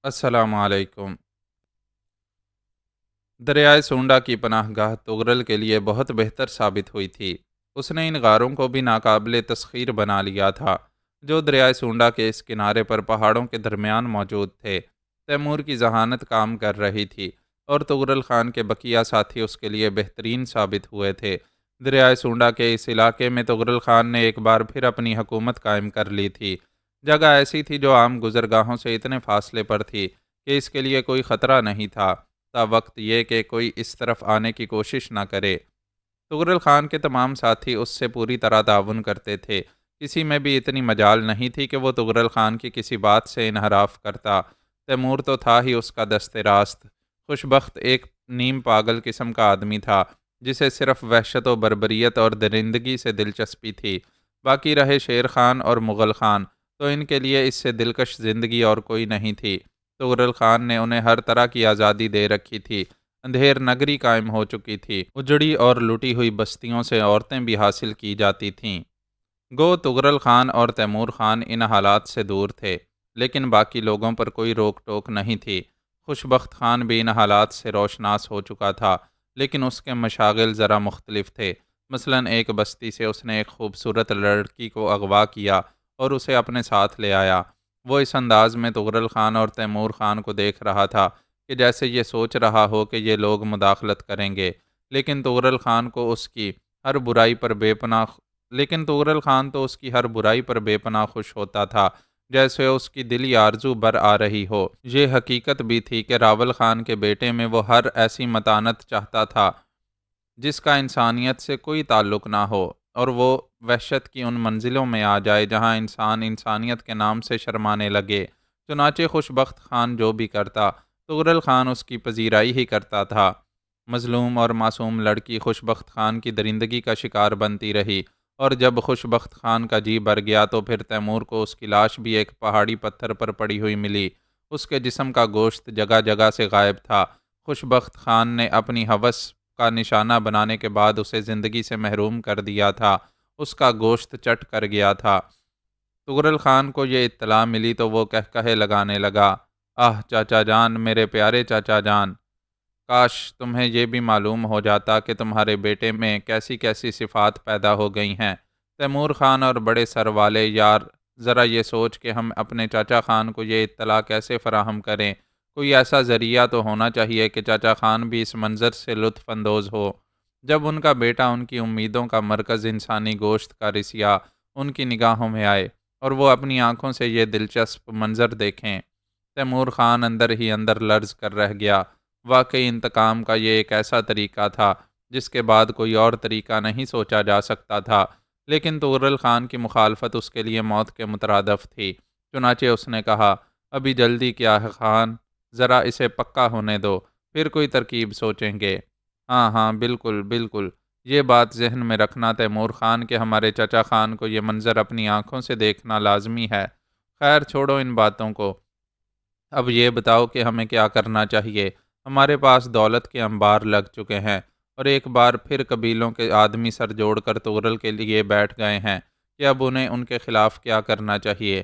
السلام علیکم۔ دریائے سونڈا کی پناہ گاہ تغرل کے لیے بہت بہتر ثابت ہوئی تھی۔ اس نے ان غاروں کو بھی ناقابل تسخیر بنا لیا تھا، جو دریائے سونڈا کے اس کنارے پر پہاڑوں کے درمیان موجود تھے۔ تیمور کی ذہانت کام کر رہی تھی، اور تغرل خان کے بقیہ ساتھی اس کے لیے بہترین ثابت ہوئے تھے۔ دریائے سونڈا کے اس علاقے میں تغرل خان نے ایک بار پھر اپنی حکومت قائم کر لی تھی۔ جگہ ایسی تھی جو عام گزرگاہوں سے اتنے فاصلے پر تھی کہ اس کے لیے کوئی خطرہ نہیں تھا، تا وقت یہ کہ کوئی اس طرف آنے کی کوشش نہ کرے۔ تغرل خان کے تمام ساتھی اس سے پوری طرح تعاون کرتے تھے۔ کسی میں بھی اتنی مجال نہیں تھی کہ وہ تغرل خان کی کسی بات سے انحراف کرتا۔ تیمور تو تھا ہی اس کا دست راست۔ خوش بخت ایک نیم پاگل قسم کا آدمی تھا، جسے صرف وحشت و بربریت اور درندگی سے دلچسپی تھی۔ باقی رہے شیر خان اور مغل خان، تو ان کے لیے اس سے دلکش زندگی اور کوئی نہیں تھی۔ تغرل خان نے انہیں ہر طرح کی آزادی دے رکھی تھی۔ اندھیر نگری قائم ہو چکی تھی، اجڑی اور لٹی ہوئی بستیوں سے عورتیں بھی حاصل کی جاتی تھیں۔ گو تغرل خان اور تیمور خان ان حالات سے دور تھے، لیکن باقی لوگوں پر کوئی روک ٹوک نہیں تھی۔ خوش بخت خان بھی ان حالات سے روشناس ہو چکا تھا، لیکن اس کے مشاغل ذرا مختلف تھے۔ مثلاً ایک بستی سے اس نے ایک خوبصورت لڑکی کو اغوا کیا اور اسے اپنے ساتھ لے آیا۔ وہ اس انداز میں تغرل خان اور تیمور خان کو دیکھ رہا تھا کہ جیسے یہ سوچ رہا ہو کہ یہ لوگ مداخلت کریں گے، لیکن تغرل خان کو اس کی ہر برائی پر بے پناہ خوش ہوتا تھا، جیسے اس کی دلی آرزو بر آ رہی ہو۔ یہ حقیقت بھی تھی کہ راول خان کے بیٹے میں وہ ہر ایسی متانت چاہتا تھا جس کا انسانیت سے کوئی تعلق نہ ہو، اور وہ وحشت کی ان منزلوں میں آ جائے جہاں انسان انسانیت کے نام سے شرمانے لگے۔ چنانچہ خوش بخت خان جو بھی کرتا، تغرل خان اس کی پذیرائی ہی کرتا تھا۔ مظلوم اور معصوم لڑکی خوش بخت خان کی درندگی کا شکار بنتی رہی، اور جب خوش بخت خان کا جی بھر گیا تو پھر تیمور کو اس کی لاش بھی ایک پہاڑی پتھر پر پڑی ہوئی ملی۔ اس کے جسم کا گوشت جگہ جگہ سے غائب تھا۔ خوش بخت خان نے اپنی ہوس کا نشانہ بنانے کے بعد اسے زندگی سے محروم کر دیا تھا، اس کا گوشت چٹ کر گیا تھا۔ تغرل خان کو یہ اطلاع ملی تو وہ کہے لگانے لگا، آہ چاچا جان، میرے پیارے چاچا جان، کاش تمہیں یہ بھی معلوم ہو جاتا کہ تمہارے بیٹے میں کیسی کیسی صفات پیدا ہو گئی ہیں۔ تیمور خان اور بڑے سر والے یار، ذرا یہ سوچ کہ ہم اپنے چاچا خان کو یہ اطلاع کیسے فراہم کریں۔ کوئی ایسا ذریعہ تو ہونا چاہیے کہ چاچا خان بھی اس منظر سے لطف اندوز ہو، جب ان کا بیٹا ان کی امیدوں کا مرکز انسانی گوشت کا رسیا ان کی نگاہوں میں آئے، اور وہ اپنی آنکھوں سے یہ دلچسپ منظر دیکھیں۔ تیمور خان اندر ہی اندر لرز کر رہ گیا۔ واقعی انتقام کا یہ ایک ایسا طریقہ تھا جس کے بعد کوئی اور طریقہ نہیں سوچا جا سکتا تھا، لیکن تغرل خان کی مخالفت اس کے لیے موت کے مترادف تھی۔ چنانچہ اس نے کہا، ابھی جلدی کیا ہے خان، ذرا اسے پکا ہونے دو، پھر کوئی ترکیب سوچیں گے۔ ہاں ہاں، بالکل بالکل، یہ بات ذہن میں رکھنا تیمور خان کہ ہمارے چچا خان کو یہ منظر اپنی آنکھوں سے دیکھنا لازمی ہے۔ خیر چھوڑو ان باتوں کو، اب یہ بتاؤ کہ ہمیں کیا کرنا چاہیے۔ ہمارے پاس دولت کے انبار لگ چکے ہیں، اور ایک بار پھر قبیلوں کے آدمی سر جوڑ کر تغرل کے لیے بیٹھ گئے ہیں کہ اب انہیں ان کے خلاف کیا کرنا چاہیے۔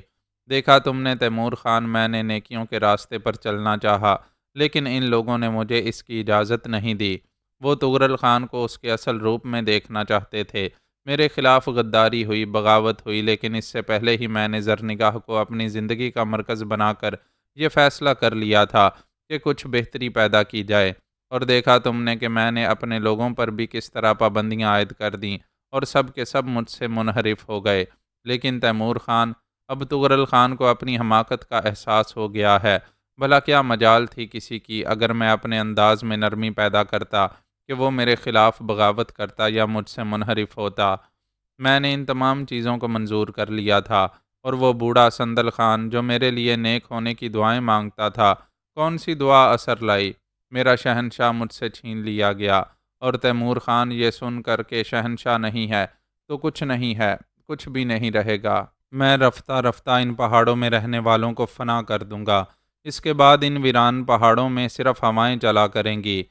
دیکھا تم نے تیمور خان، میں نے نیکیوں کے راستے پر چلنا چاہا، لیکن ان لوگوں نے مجھے اس کی اجازت نہیں دی۔ وہ تغرل خان کو اس کے اصل روپ میں دیکھنا چاہتے تھے۔ میرے خلاف غداری ہوئی، بغاوت ہوئی، لیکن اس سے پہلے ہی میں نے زرنگاہ کو اپنی زندگی کا مرکز بنا کر یہ فیصلہ کر لیا تھا کہ کچھ بہتری پیدا کی جائے، اور دیکھا تم نے کہ میں نے اپنے لوگوں پر بھی کس طرح پابندیاں عائد کر دیں، اور سب کے سب مجھ سے منحرف ہو گئے۔ لیکن تیمور خان، اب تغرل خان کو اپنی حماقت کا احساس ہو گیا ہے۔ بھلا کیا مجال تھی کسی کی اگر میں اپنے انداز میں نرمی پیدا کرتا کہ وہ میرے خلاف بغاوت کرتا یا مجھ سے منحرف ہوتا۔ میں نے ان تمام چیزوں کو منظور کر لیا تھا، اور وہ بوڑھا سندل خان جو میرے لیے نیک ہونے کی دعائیں مانگتا تھا، کون سی دعا اثر لائی؟ میرا شہنشاہ مجھ سے چھین لیا گیا، اور تیمور خان یہ سن کر کہ شہنشاہ نہیں ہے تو کچھ نہیں ہے، کچھ بھی نہیں رہے گا۔ میں رفتہ رفتہ ان پہاڑوں میں رہنے والوں کو فنا کر دوں گا۔ اس کے بعد ان ویران پہاڑوں میں صرف ہوائیں چلا کریں گی،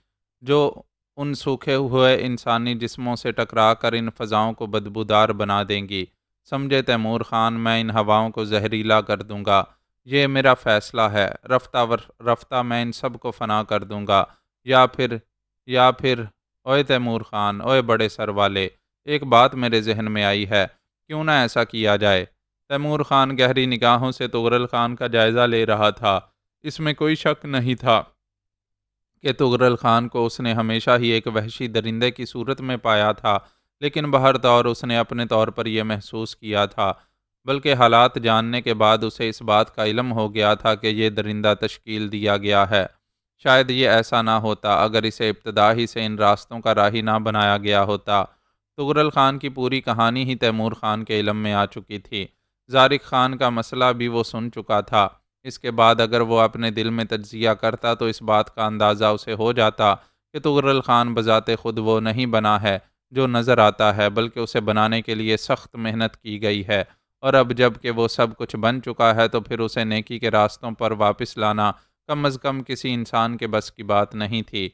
جو ان سوکھے ہوئے انسانی جسموں سے ٹکرا کر ان فضاؤں کو بدبودار بنا دیں گی۔ سمجھے تیمور خان، میں ان ہواؤں کو زہریلا کر دوں گا۔ یہ میرا فیصلہ ہے، رفتہ میں ان سب کو فنا کر دوں گا، یا پھر اوئے تیمور خان، اوئے بڑے سر والے، ایک بات میرے ذہن میں آئی ہے، کیوں نہ ایسا کیا جائے؟ تیمور خان گہری نگاہوں سے طغرل خان کا جائزہ لے رہا تھا۔ اس میں کوئی شک نہیں تھا کہ طغرل خان کو اس نے ہمیشہ ہی ایک وحشی درندے کی صورت میں پایا تھا، لیکن بہر طور اس نے اپنے طور پر یہ محسوس کیا تھا، بلکہ حالات جاننے کے بعد اسے اس بات کا علم ہو گیا تھا کہ یہ درندہ تشکیل دیا گیا ہے۔ شاید یہ ایسا نہ ہوتا اگر اسے ابتدا ہی سے ان راستوں کا راہی نہ بنایا گیا ہوتا۔ طغرل خان کی پوری کہانی ہی تیمور خان کے علم میں آ چکی تھی۔ زارق خان کا مسئلہ بھی وہ سن چکا تھا۔ اس کے بعد اگر وہ اپنے دل میں تجزیہ کرتا تو اس بات کا اندازہ اسے ہو جاتا کہ طغرل خان بذات خود وہ نہیں بنا ہے جو نظر آتا ہے، بلکہ اسے بنانے کے لیے سخت محنت کی گئی ہے، اور اب جب کہ وہ سب کچھ بن چکا ہے تو پھر اسے نیکی کے راستوں پر واپس لانا کم از کم کسی انسان کے بس کی بات نہیں تھی۔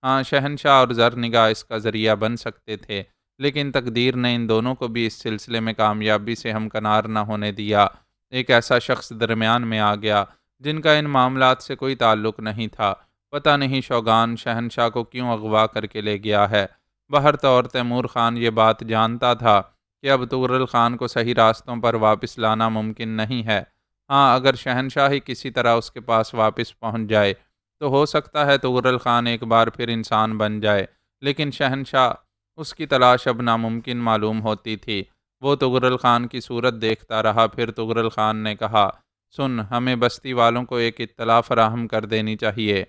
ہاں، شہنشاہ اور زرنگاہ اس کا ذریعہ بن سکتے تھے، لیکن تقدیر نے ان دونوں کو بھی اس سلسلے میں کامیابی سے ہمکنار نہ ہونے دیا۔ ایک ایسا شخص درمیان میں آ گیا جن کا ان معاملات سے کوئی تعلق نہیں تھا۔ پتہ نہیں شوگان شہنشاہ کو کیوں اغوا کر کے لے گیا ہے۔ بہر طور تیمور خان یہ بات جانتا تھا کہ اب طغرل خان کو صحیح راستوں پر واپس لانا ممکن نہیں ہے۔ ہاں، اگر شہنشاہ ہی کسی طرح اس کے پاس واپس پہنچ جائے تو ہو سکتا ہے طغرل خان ایک بار پھر انسان بن جائے، لیکن شہنشاہ، اس کی تلاش اب ناممکن معلوم ہوتی تھی۔ وہ طغرل خان کی صورت دیکھتا رہا، پھر طغرل خان نے کہا، سن، ہمیں بستی والوں کو ایک اطلاع فراہم کر دینی چاہیے۔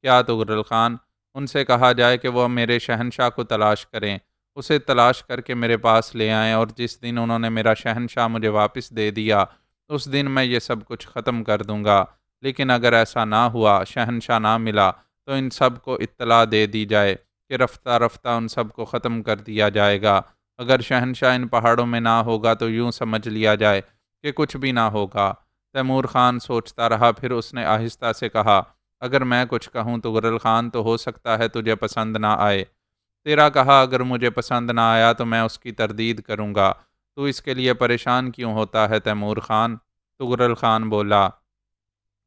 کیا طغرل خان؟ ان سے کہا جائے کہ وہ میرے شہنشاہ کو تلاش کریں، اسے تلاش کر کے میرے پاس لے آئیں، اور جس دن انہوں نے میرا شہنشاہ مجھے واپس دے دیا اس دن میں یہ سب کچھ ختم کر دوں گا۔ لیکن اگر ایسا نہ ہوا، شہنشاہ نہ ملا، تو ان سب کو اطلاع دے دی جائے کہ رفتہ رفتہ ان سب کو ختم کر دیا جائے گا۔ اگر شہنشاہ ان پہاڑوں میں نہ ہوگا تو یوں سمجھ لیا جائے کہ کچھ بھی نہ ہوگا۔ تیمور خان سوچتا رہا، پھر اس نے آہستہ سے کہا، اگر میں کچھ کہوں طغرل خان تو ہو سکتا ہے تجھے پسند نہ آئے۔ تیرا کہا اگر مجھے پسند نہ آیا تو میں اس کی تردید کروں گا۔ تو اس کے لیے پریشان کیوں ہوتا ہے تیمور خان؟ طغرل خان بولا،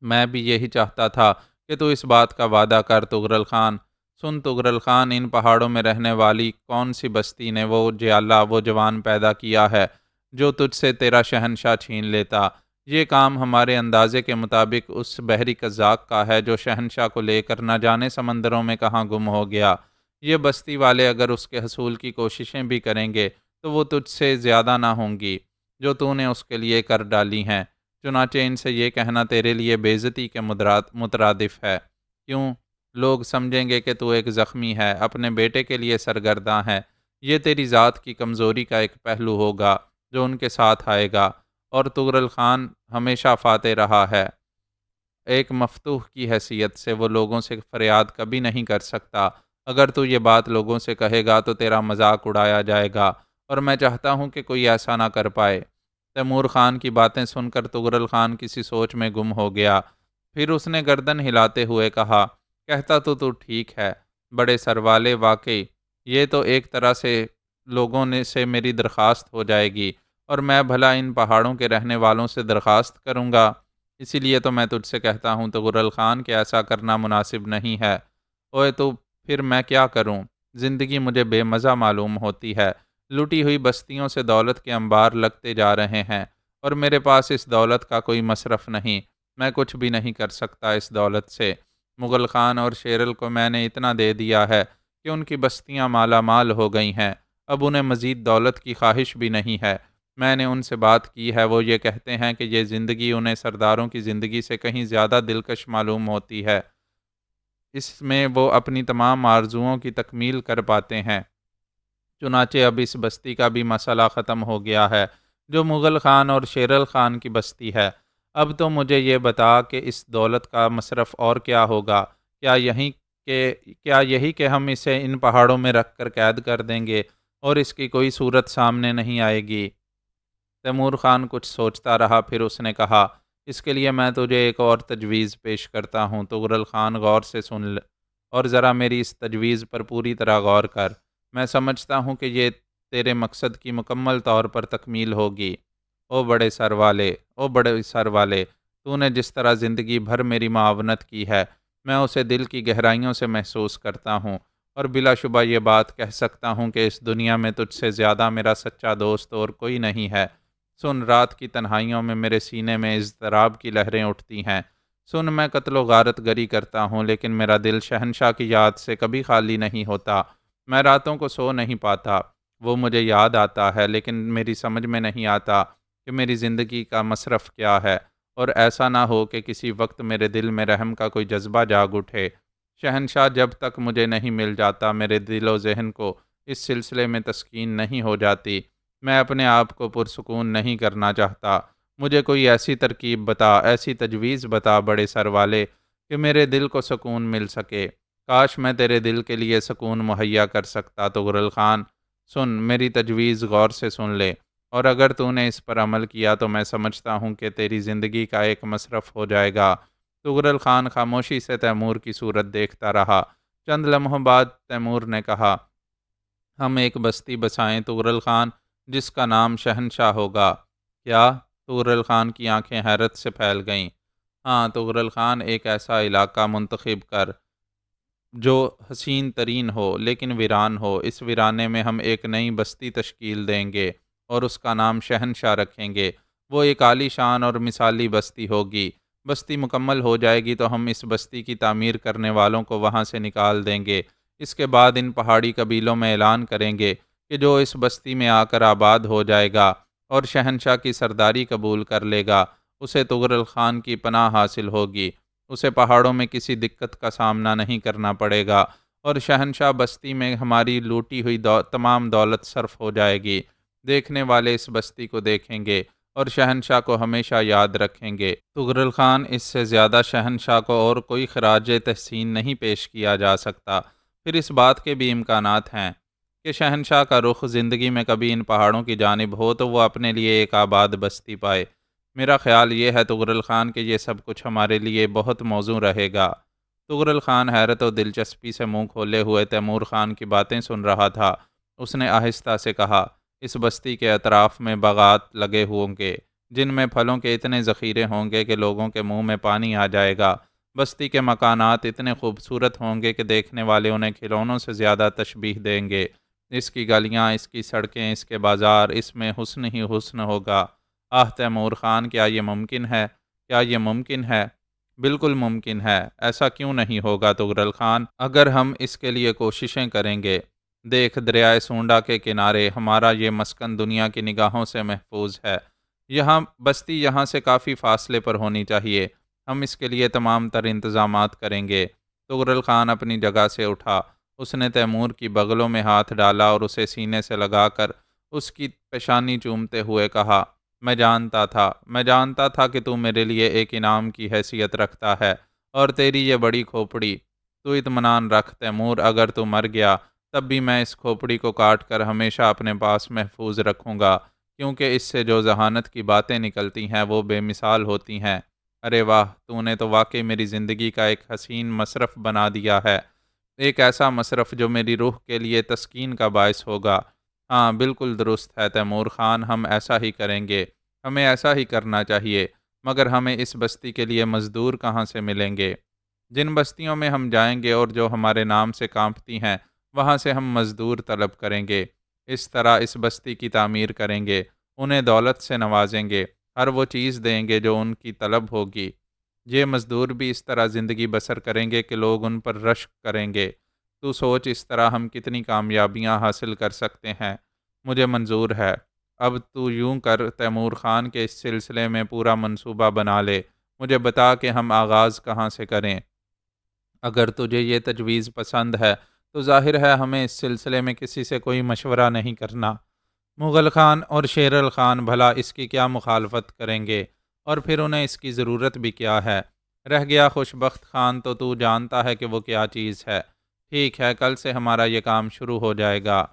میں بھی یہی چاہتا تھا کہ تو اس بات کا وعدہ کر طغرل خان۔ سن طغرل خان، ان پہاڑوں میں رہنے والی کون سی بستی نے وہ جیالہ، وہ جوان پیدا کیا ہے جو تجھ سے تیرا شہنشاہ چھین لیتا؟ یہ کام ہمارے اندازے کے مطابق اس بحری قزاق کا ہے جو شہنشاہ کو لے کر نہ جانے سمندروں میں کہاں گم ہو گیا۔ یہ بستی والے اگر اس کے حصول کی کوششیں بھی کریں گے تو وہ تجھ سے زیادہ نہ ہوں گی جو تو نے اس کے لیے کر ڈالی ہیں۔ چنانچہ ان سے یہ کہنا تیرے لیے بے عزتی کے مترادف ہے۔ کیوں؟ لوگ سمجھیں گے کہ تو ایک زخمی ہے، اپنے بیٹے کے لیے سرگرداں ہے۔ یہ تیری ذات کی کمزوری کا ایک پہلو ہوگا جو ان کے ساتھ آئے گا۔ اور طغرل خان ہمیشہ فاتح رہا ہے، ایک مفتوح کی حیثیت سے وہ لوگوں سے فریاد کبھی نہیں کر سکتا۔ اگر تو یہ بات لوگوں سے کہے گا تو تیرا مذاق اڑایا جائے گا، اور میں چاہتا ہوں کہ کوئی ایسا نہ کر پائے۔ تیمور خان کی باتیں سن کر طغرل خان کسی سوچ میں گم ہو گیا، پھر اس نے گردن ہلاتے ہوئے کہا، کہتا تو ٹھیک ہے بڑے سروالے، واقعی یہ تو ایک طرح سے لوگوں نے سے میری درخواست ہو جائے گی، اور میں بھلا ان پہاڑوں کے رہنے والوں سے درخواست کروں گا؟ اسی لیے تو میں تجھ سے کہتا ہوں طغرل خان کہ ایسا کرنا مناسب نہیں ہے۔ اوئے تو پھر میں کیا کروں؟ زندگی مجھے بے مزہ معلوم ہوتی ہے۔ لوٹی ہوئی بستیوں سے دولت کے انبار لگتے جا رہے ہیں، اور میرے پاس اس دولت کا کوئی مصرف نہیں۔ میں کچھ بھی نہیں کر سکتا اس دولت سے۔ مغل خان اور شیرل کو میں نے اتنا دے دیا ہے کہ ان کی بستیاں مالا مال ہو گئی ہیں، اب انہیں مزید دولت کی خواہش بھی نہیں ہے۔ میں نے ان سے بات کی ہے، وہ یہ کہتے ہیں کہ یہ زندگی انہیں سرداروں کی زندگی سے کہیں زیادہ دلکش معلوم ہوتی ہے، اس میں وہ اپنی تمام آرزوؤں کی تکمیل کر پاتے ہیں۔ چنانچہ اب اس بستی کا بھی مسئلہ ختم ہو گیا ہے جو مغل خان اور شیرل خان کی بستی ہے۔ اب تو مجھے یہ بتا کہ اس دولت کا مصرف اور کیا ہوگا؟ کیا یہی کہ ہم اسے ان پہاڑوں میں رکھ کر قید کر دیں گے اور اس کی کوئی صورت سامنے نہیں آئے گی؟ تیمور خان کچھ سوچتا رہا، پھر اس نے کہا، اس کے لیے میں تجھے ایک اور تجویز پیش کرتا ہوں۔ طغرل خان، غور سے سن اور ذرا میری اس تجویز پر پوری طرح غور کر۔ میں سمجھتا ہوں کہ یہ تیرے مقصد کی مکمل طور پر تکمیل ہوگی۔ او بڑے سر والے، تو نے جس طرح زندگی بھر میری معاونت کی ہے، میں اسے دل کی گہرائیوں سے محسوس کرتا ہوں، اور بلا شبہ یہ بات کہہ سکتا ہوں کہ اس دنیا میں تجھ سے زیادہ میرا سچا دوست اور کوئی نہیں ہے۔ سن، رات کی تنہائیوں میں میرے سینے میں اضطراب کی لہریں اٹھتی ہیں۔ سن، میں قتل و غارت گری کرتا ہوں، لیکن میرا دل شہنشاہ کی یاد سے کبھی خالی نہیں ہوتا۔ میں راتوں کو سو نہیں پاتا، وہ مجھے یاد آتا ہے، لیکن میری سمجھ میں نہیں آتا کہ میری زندگی کا مصرف کیا ہے، اور ایسا نہ ہو کہ کسی وقت میرے دل میں رحم کا کوئی جذبہ جاگ اٹھے۔ شہنشاہ، جب تک مجھے نہیں مل جاتا، میرے دل و ذہن کو اس سلسلے میں تسکین نہیں ہو جاتی۔ میں اپنے آپ کو پرسکون نہیں کرنا چاہتا۔ مجھے کوئی ایسی ترکیب بتا، ایسی تجویز بتا بڑے سر والے، کہ میرے دل کو سکون مل سکے۔ کاش میں تیرے دل کے لیے سکون مہیا کر سکتا طغرل خان۔ سن، میری تجویز غور سے سن لے، اور اگر تو نے اس پر عمل کیا تو میں سمجھتا ہوں کہ تیری زندگی کا ایک مصرف ہو جائے گا۔ طغرل خان خاموشی سے تیمور کی صورت دیکھتا رہا۔ چند لمحوں بعد تیمور نے کہا، ہم ایک بستی بسائیں طغرل خان، جس کا نام شہنشاہ ہوگا۔ کیا؟ طغرل خان کی آنکھیں حیرت سے پھیل گئیں۔ ہاں طغرل خان، ایک ایسا علاقہ منتخب کر جو حسین ترین ہو لیکن ویران ہو۔ اس ویرانے میں ہم ایک نئی بستی تشکیل دیں گے اور اس کا نام شہنشاہ رکھیں گے۔ وہ ایک عالی شان اور مثالی بستی ہوگی۔ بستی مکمل ہو جائے گی تو ہم اس بستی کی تعمیر کرنے والوں کو وہاں سے نکال دیں گے۔ اس کے بعد ان پہاڑی قبیلوں میں اعلان کریں گے کہ جو اس بستی میں آ کر آباد ہو جائے گا اور شہنشاہ کی سرداری قبول کر لے گا، اسے طغرل خان کی پناہ حاصل ہوگی۔ اسے پہاڑوں میں کسی دقت کا سامنا نہیں کرنا پڑے گا، اور شہنشاہ بستی میں ہماری لوٹی ہوئی تمام دولت صرف ہو جائے گی۔ دیکھنے والے اس بستی کو دیکھیں گے اور شہنشاہ کو ہمیشہ یاد رکھیں گے۔ طغرل خان، اس سے زیادہ شہنشاہ کو اور کوئی خراج تحسین نہیں پیش کیا جا سکتا۔ پھر اس بات کے بھی امکانات ہیں کہ شہنشاہ کا رخ زندگی میں کبھی ان پہاڑوں کی جانب ہو تو وہ اپنے لیے ایک آباد بستی پائے۔ میرا خیال یہ ہے طغرل خان کہ یہ سب کچھ ہمارے لیے بہت موزوں رہے گا۔ طغرل خان حیرت و دلچسپی سے منہ کھولے ہوئے تیمور خان کی باتیں سن رہا تھا۔ اس نے آہستہ سے کہا، اس بستی کے اطراف میں باغات لگے ہوں گے جن میں پھلوں کے اتنے ذخیرے ہوں گے کہ لوگوں کے منہ میں پانی آ جائے گا۔ بستی کے مکانات اتنے خوبصورت ہوں گے کہ دیکھنے والے انہیں کھلونوں سے زیادہ تشبیہ دیں گے۔ اس کی گلیاں، اس کی سڑکیں، اس کے بازار، اس میں حسن ہی حسن ہوگا۔ آہ تیمور خان، کیا یہ ممکن ہے؟ کیا یہ ممکن ہے؟ بالکل ممکن ہے۔ ایسا کیوں نہیں ہوگا طغرل خان، اگر ہم اس کے لیے کوششیں کریں گے۔ دیکھ، دریائے سونڈا کے کنارے ہمارا یہ مسکن دنیا کی نگاہوں سے محفوظ ہے۔ یہاں بستی یہاں سے کافی فاصلے پر ہونی چاہیے۔ ہم اس کے لیے تمام تر انتظامات کریں گے۔ طغرل خان اپنی جگہ سے اٹھا۔ اس نے تیمور کی بغلوں میں ہاتھ ڈالا اور اسے سینے سے لگا کر اس کی پیشانی چومتے ہوئے کہا، میں جانتا تھا کہ تو میرے لیے ایک انعام کی حیثیت رکھتا ہے، اور تیری یہ بڑی کھوپڑی۔ تو اطمینان رکھ تیمور، اگر تو مر گیا تب بھی میں اس کھوپڑی کو کاٹ کر ہمیشہ اپنے پاس محفوظ رکھوں گا، کیونکہ اس سے جو ذہانت کی باتیں نکلتی ہیں وہ بے مثال ہوتی ہیں۔ ارے واہ، تو نے تو واقعی میری زندگی کا ایک حسین مصرف بنا دیا ہے، ایک ایسا مصرف جو میری روح کے لیے تسکین کا باعث ہوگا۔ ہاں بالکل درست ہے تیمور خان، ہم ایسا ہی کریں گے، ہمیں ایسا ہی کرنا چاہیے، مگر ہمیں اس بستی کے لیے مزدور کہاں سے ملیں گے؟ جن بستیوں میں ہم جائیں گے اور جو ہمارے نام سے کانپتی ہیں، وہاں سے ہم مزدور طلب کریں گے۔ اس طرح اس بستی کی تعمیر کریں گے، انہیں دولت سے نوازیں گے، ہر وہ چیز دیں گے جو ان کی طلب ہوگی۔ یہ مزدور بھی اس طرح زندگی بسر کریں گے کہ لوگ ان پر رشک کریں گے۔ تو سوچ، اس طرح ہم کتنی کامیابیاں حاصل کر سکتے ہیں۔ مجھے منظور ہے۔ اب تو یوں کر تیمور خان کے اس سلسلے میں پورا منصوبہ بنا لے، مجھے بتا کہ ہم آغاز کہاں سے کریں۔ اگر تجھے یہ تجویز پسند ہے تو ظاہر ہے ہمیں اس سلسلے میں کسی سے کوئی مشورہ نہیں کرنا۔ مغل خان اور شیر خان بھلا اس کی کیا مخالفت کریں گے، اور پھر انہیں اس کی ضرورت بھی کیا ہے؟ رہ گیا خوش بخت خان، تو جانتا ہے کہ وہ کیا چیز ہے۔ ٹھیک ہے، کل سے ہمارا یہ کام شروع ہو جائے گا،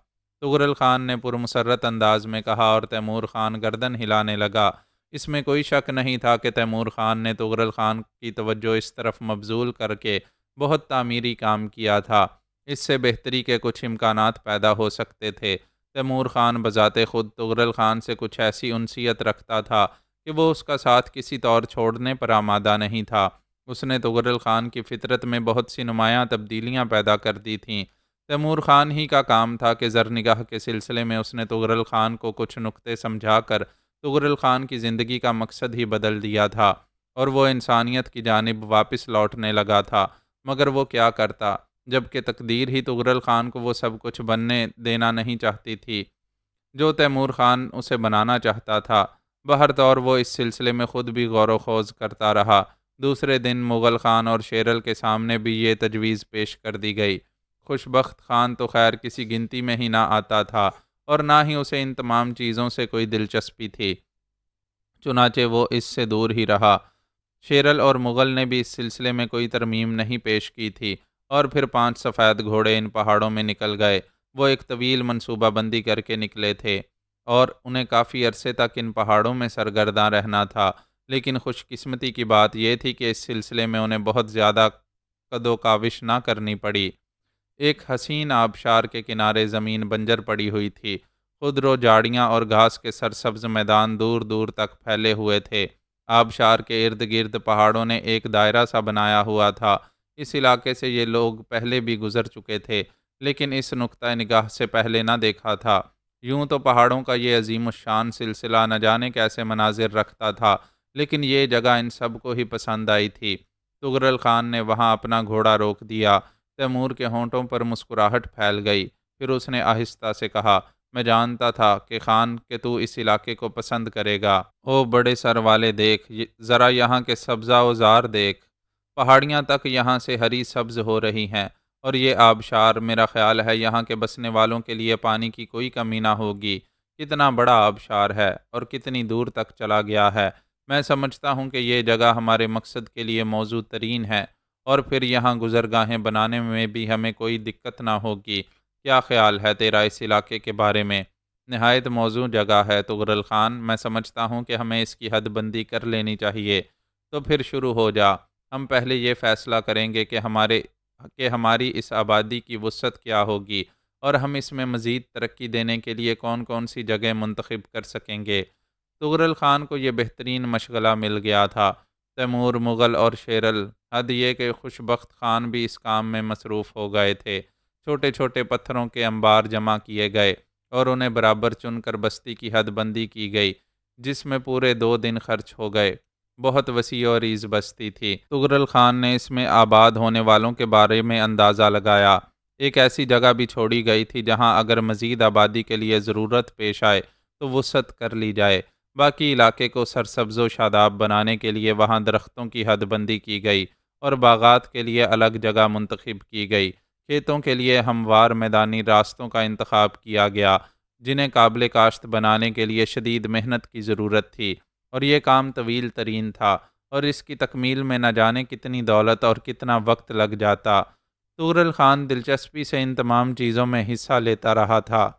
طغرل خان نے پرمسرت انداز میں کہا، اور تیمور خان گردن ہلانے لگا۔ اس میں کوئی شک نہیں تھا کہ تیمور خان نے طغرل خان کی توجہ اس طرف مبذول کر کے بہت تعمیری کام کیا تھا۔ اس سے بہتری کے کچھ امکانات پیدا ہو سکتے تھے۔ تیمور خان بذات خود طغرل خان سے کچھ ایسی انسیت رکھتا تھا کہ وہ اس کا ساتھ کسی طور چھوڑنے پر آمادہ نہیں تھا۔ اس نے تغرل خان کی فطرت میں بہت سی نمایاں تبدیلیاں پیدا کر دی تھیں۔ تیمور خان ہی کا کام تھا کہ زرنگاہ کے سلسلے میں اس نے تغرل خان کو کچھ نکتے سمجھا کر تغرل خان کی زندگی کا مقصد ہی بدل دیا تھا، اور وہ انسانیت کی جانب واپس لوٹنے لگا تھا۔ مگر وہ کیا کرتا، جبکہ تقدیر ہی تغرل خان کو وہ سب کچھ بننے دینا نہیں چاہتی تھی جو تیمور خان اسے بنانا چاہتا تھا۔ بہرطور وہ اس سلسلے میں خود بھی غور و خوض کرتا رہا۔ دوسرے دن مغل خان اور شیرل کے سامنے بھی یہ تجویز پیش کر دی گئی۔ خوشبخت خان تو خیر کسی گنتی میں ہی نہ آتا تھا، اور نہ ہی اسے ان تمام چیزوں سے کوئی دلچسپی تھی، چنانچہ وہ اس سے دور ہی رہا۔ شیرل اور مغل نے بھی اس سلسلے میں کوئی ترمیم نہیں پیش کی تھی، اور پھر 5 سفید گھوڑے ان پہاڑوں میں نکل گئے۔ وہ ایک طویل منصوبہ بندی کر کے نکلے تھے، اور انہیں کافی عرصے تک ان پہاڑوں میں سرگرداں رہنا تھا، لیکن خوش قسمتی کی بات یہ تھی کہ اس سلسلے میں انہیں بہت زیادہ قد و کاوش نہ کرنی پڑی۔ ایک حسین آبشار کے کنارے زمین بنجر پڑی ہوئی تھی۔ خضر و جھاڑیاں اور گھاس کے سرسبز میدان دور دور تک پھیلے ہوئے تھے۔ آبشار کے ارد گرد پہاڑوں نے ایک دائرہ سا بنایا ہوا تھا۔ اس علاقے سے یہ لوگ پہلے بھی گزر چکے تھے، لیکن اس نقطہ نگاہ سے پہلے نہ دیکھا تھا۔ یوں تو پہاڑوں کا یہ عظیم الشان سلسلہ نہ جانے کیسے مناظر رکھتا تھا، لیکن یہ جگہ ان سب کو ہی پسند آئی تھی۔ تغرل خان نے وہاں اپنا گھوڑا روک دیا۔ تیمور کے ہونٹوں پر مسکراہٹ پھیل گئی۔ پھر اس نے آہستہ سے کہا، میں جانتا تھا کہ خان کہ تو اس علاقے کو پسند کرے گا۔ او بڑے سر والے دیکھ، ذرا یہاں کے سبزہ و زار دیکھ۔ پہاڑیاں تک یہاں سے ہری سبز ہو رہی ہیں، اور یہ آبشار، میرا خیال ہے یہاں کے بسنے والوں کے لیے پانی کی کوئی کمی نہ ہوگی۔ کتنا بڑا آبشار ہے اور کتنی دور تک چلا گیا ہے۔ میں سمجھتا ہوں کہ یہ جگہ ہمارے مقصد کے لیے موزوں ترین ہے، اور پھر یہاں گزرگاہیں بنانے میں بھی ہمیں کوئی دقت نہ ہوگی۔ کیا خیال ہے تیرا اس علاقے کے بارے میں؟ نہایت موزوں جگہ ہے تغرل خان، میں سمجھتا ہوں کہ ہمیں اس کی حد بندی کر لینی چاہیے۔ تو پھر شروع ہو جا۔ ہم پہلے یہ فیصلہ کریں گے کہ ہماری اس آبادی کی وسعت کیا ہوگی، اور ہم اس میں مزید ترقی دینے کے لیے کون کون سی جگہ منتخب کر سکیں گے۔ تغرل خان کو یہ بہترین مشغلہ مل گیا تھا۔ تیمور، مغل اور شیرل، حد یہ کہ خوشبخت خان بھی اس کام میں مصروف ہو گئے تھے۔ چھوٹے چھوٹے پتھروں کے انبار جمع کیے گئے، اور انہیں برابر چن کر بستی کی حد بندی کی گئی، جس میں پورے 2 دن خرچ ہو گئے۔ بہت وسیع اور عریض بستی تھی۔ تغرل خان نے اس میں آباد ہونے والوں کے بارے میں اندازہ لگایا۔ ایک ایسی جگہ بھی چھوڑی گئی تھی جہاں اگر مزید آبادی کے لیے ضرورت پیش آئے تو وسعت کر لی جائے۔ باقی علاقے کو سرسبز و شاداب بنانے کے لیے وہاں درختوں کی حد بندی کی گئی، اور باغات کے لیے الگ جگہ منتخب کی گئی۔ کھیتوں کے لیے ہموار میدانی راستوں کا انتخاب کیا گیا، جنہیں قابل کاشت بنانے کے لیے شدید محنت کی ضرورت تھی، اور یہ کام طویل ترین تھا، اور اس کی تکمیل میں نہ جانے کتنی دولت اور کتنا وقت لگ جاتا۔ تغرل خان دلچسپی سے ان تمام چیزوں میں حصہ لیتا رہا تھا۔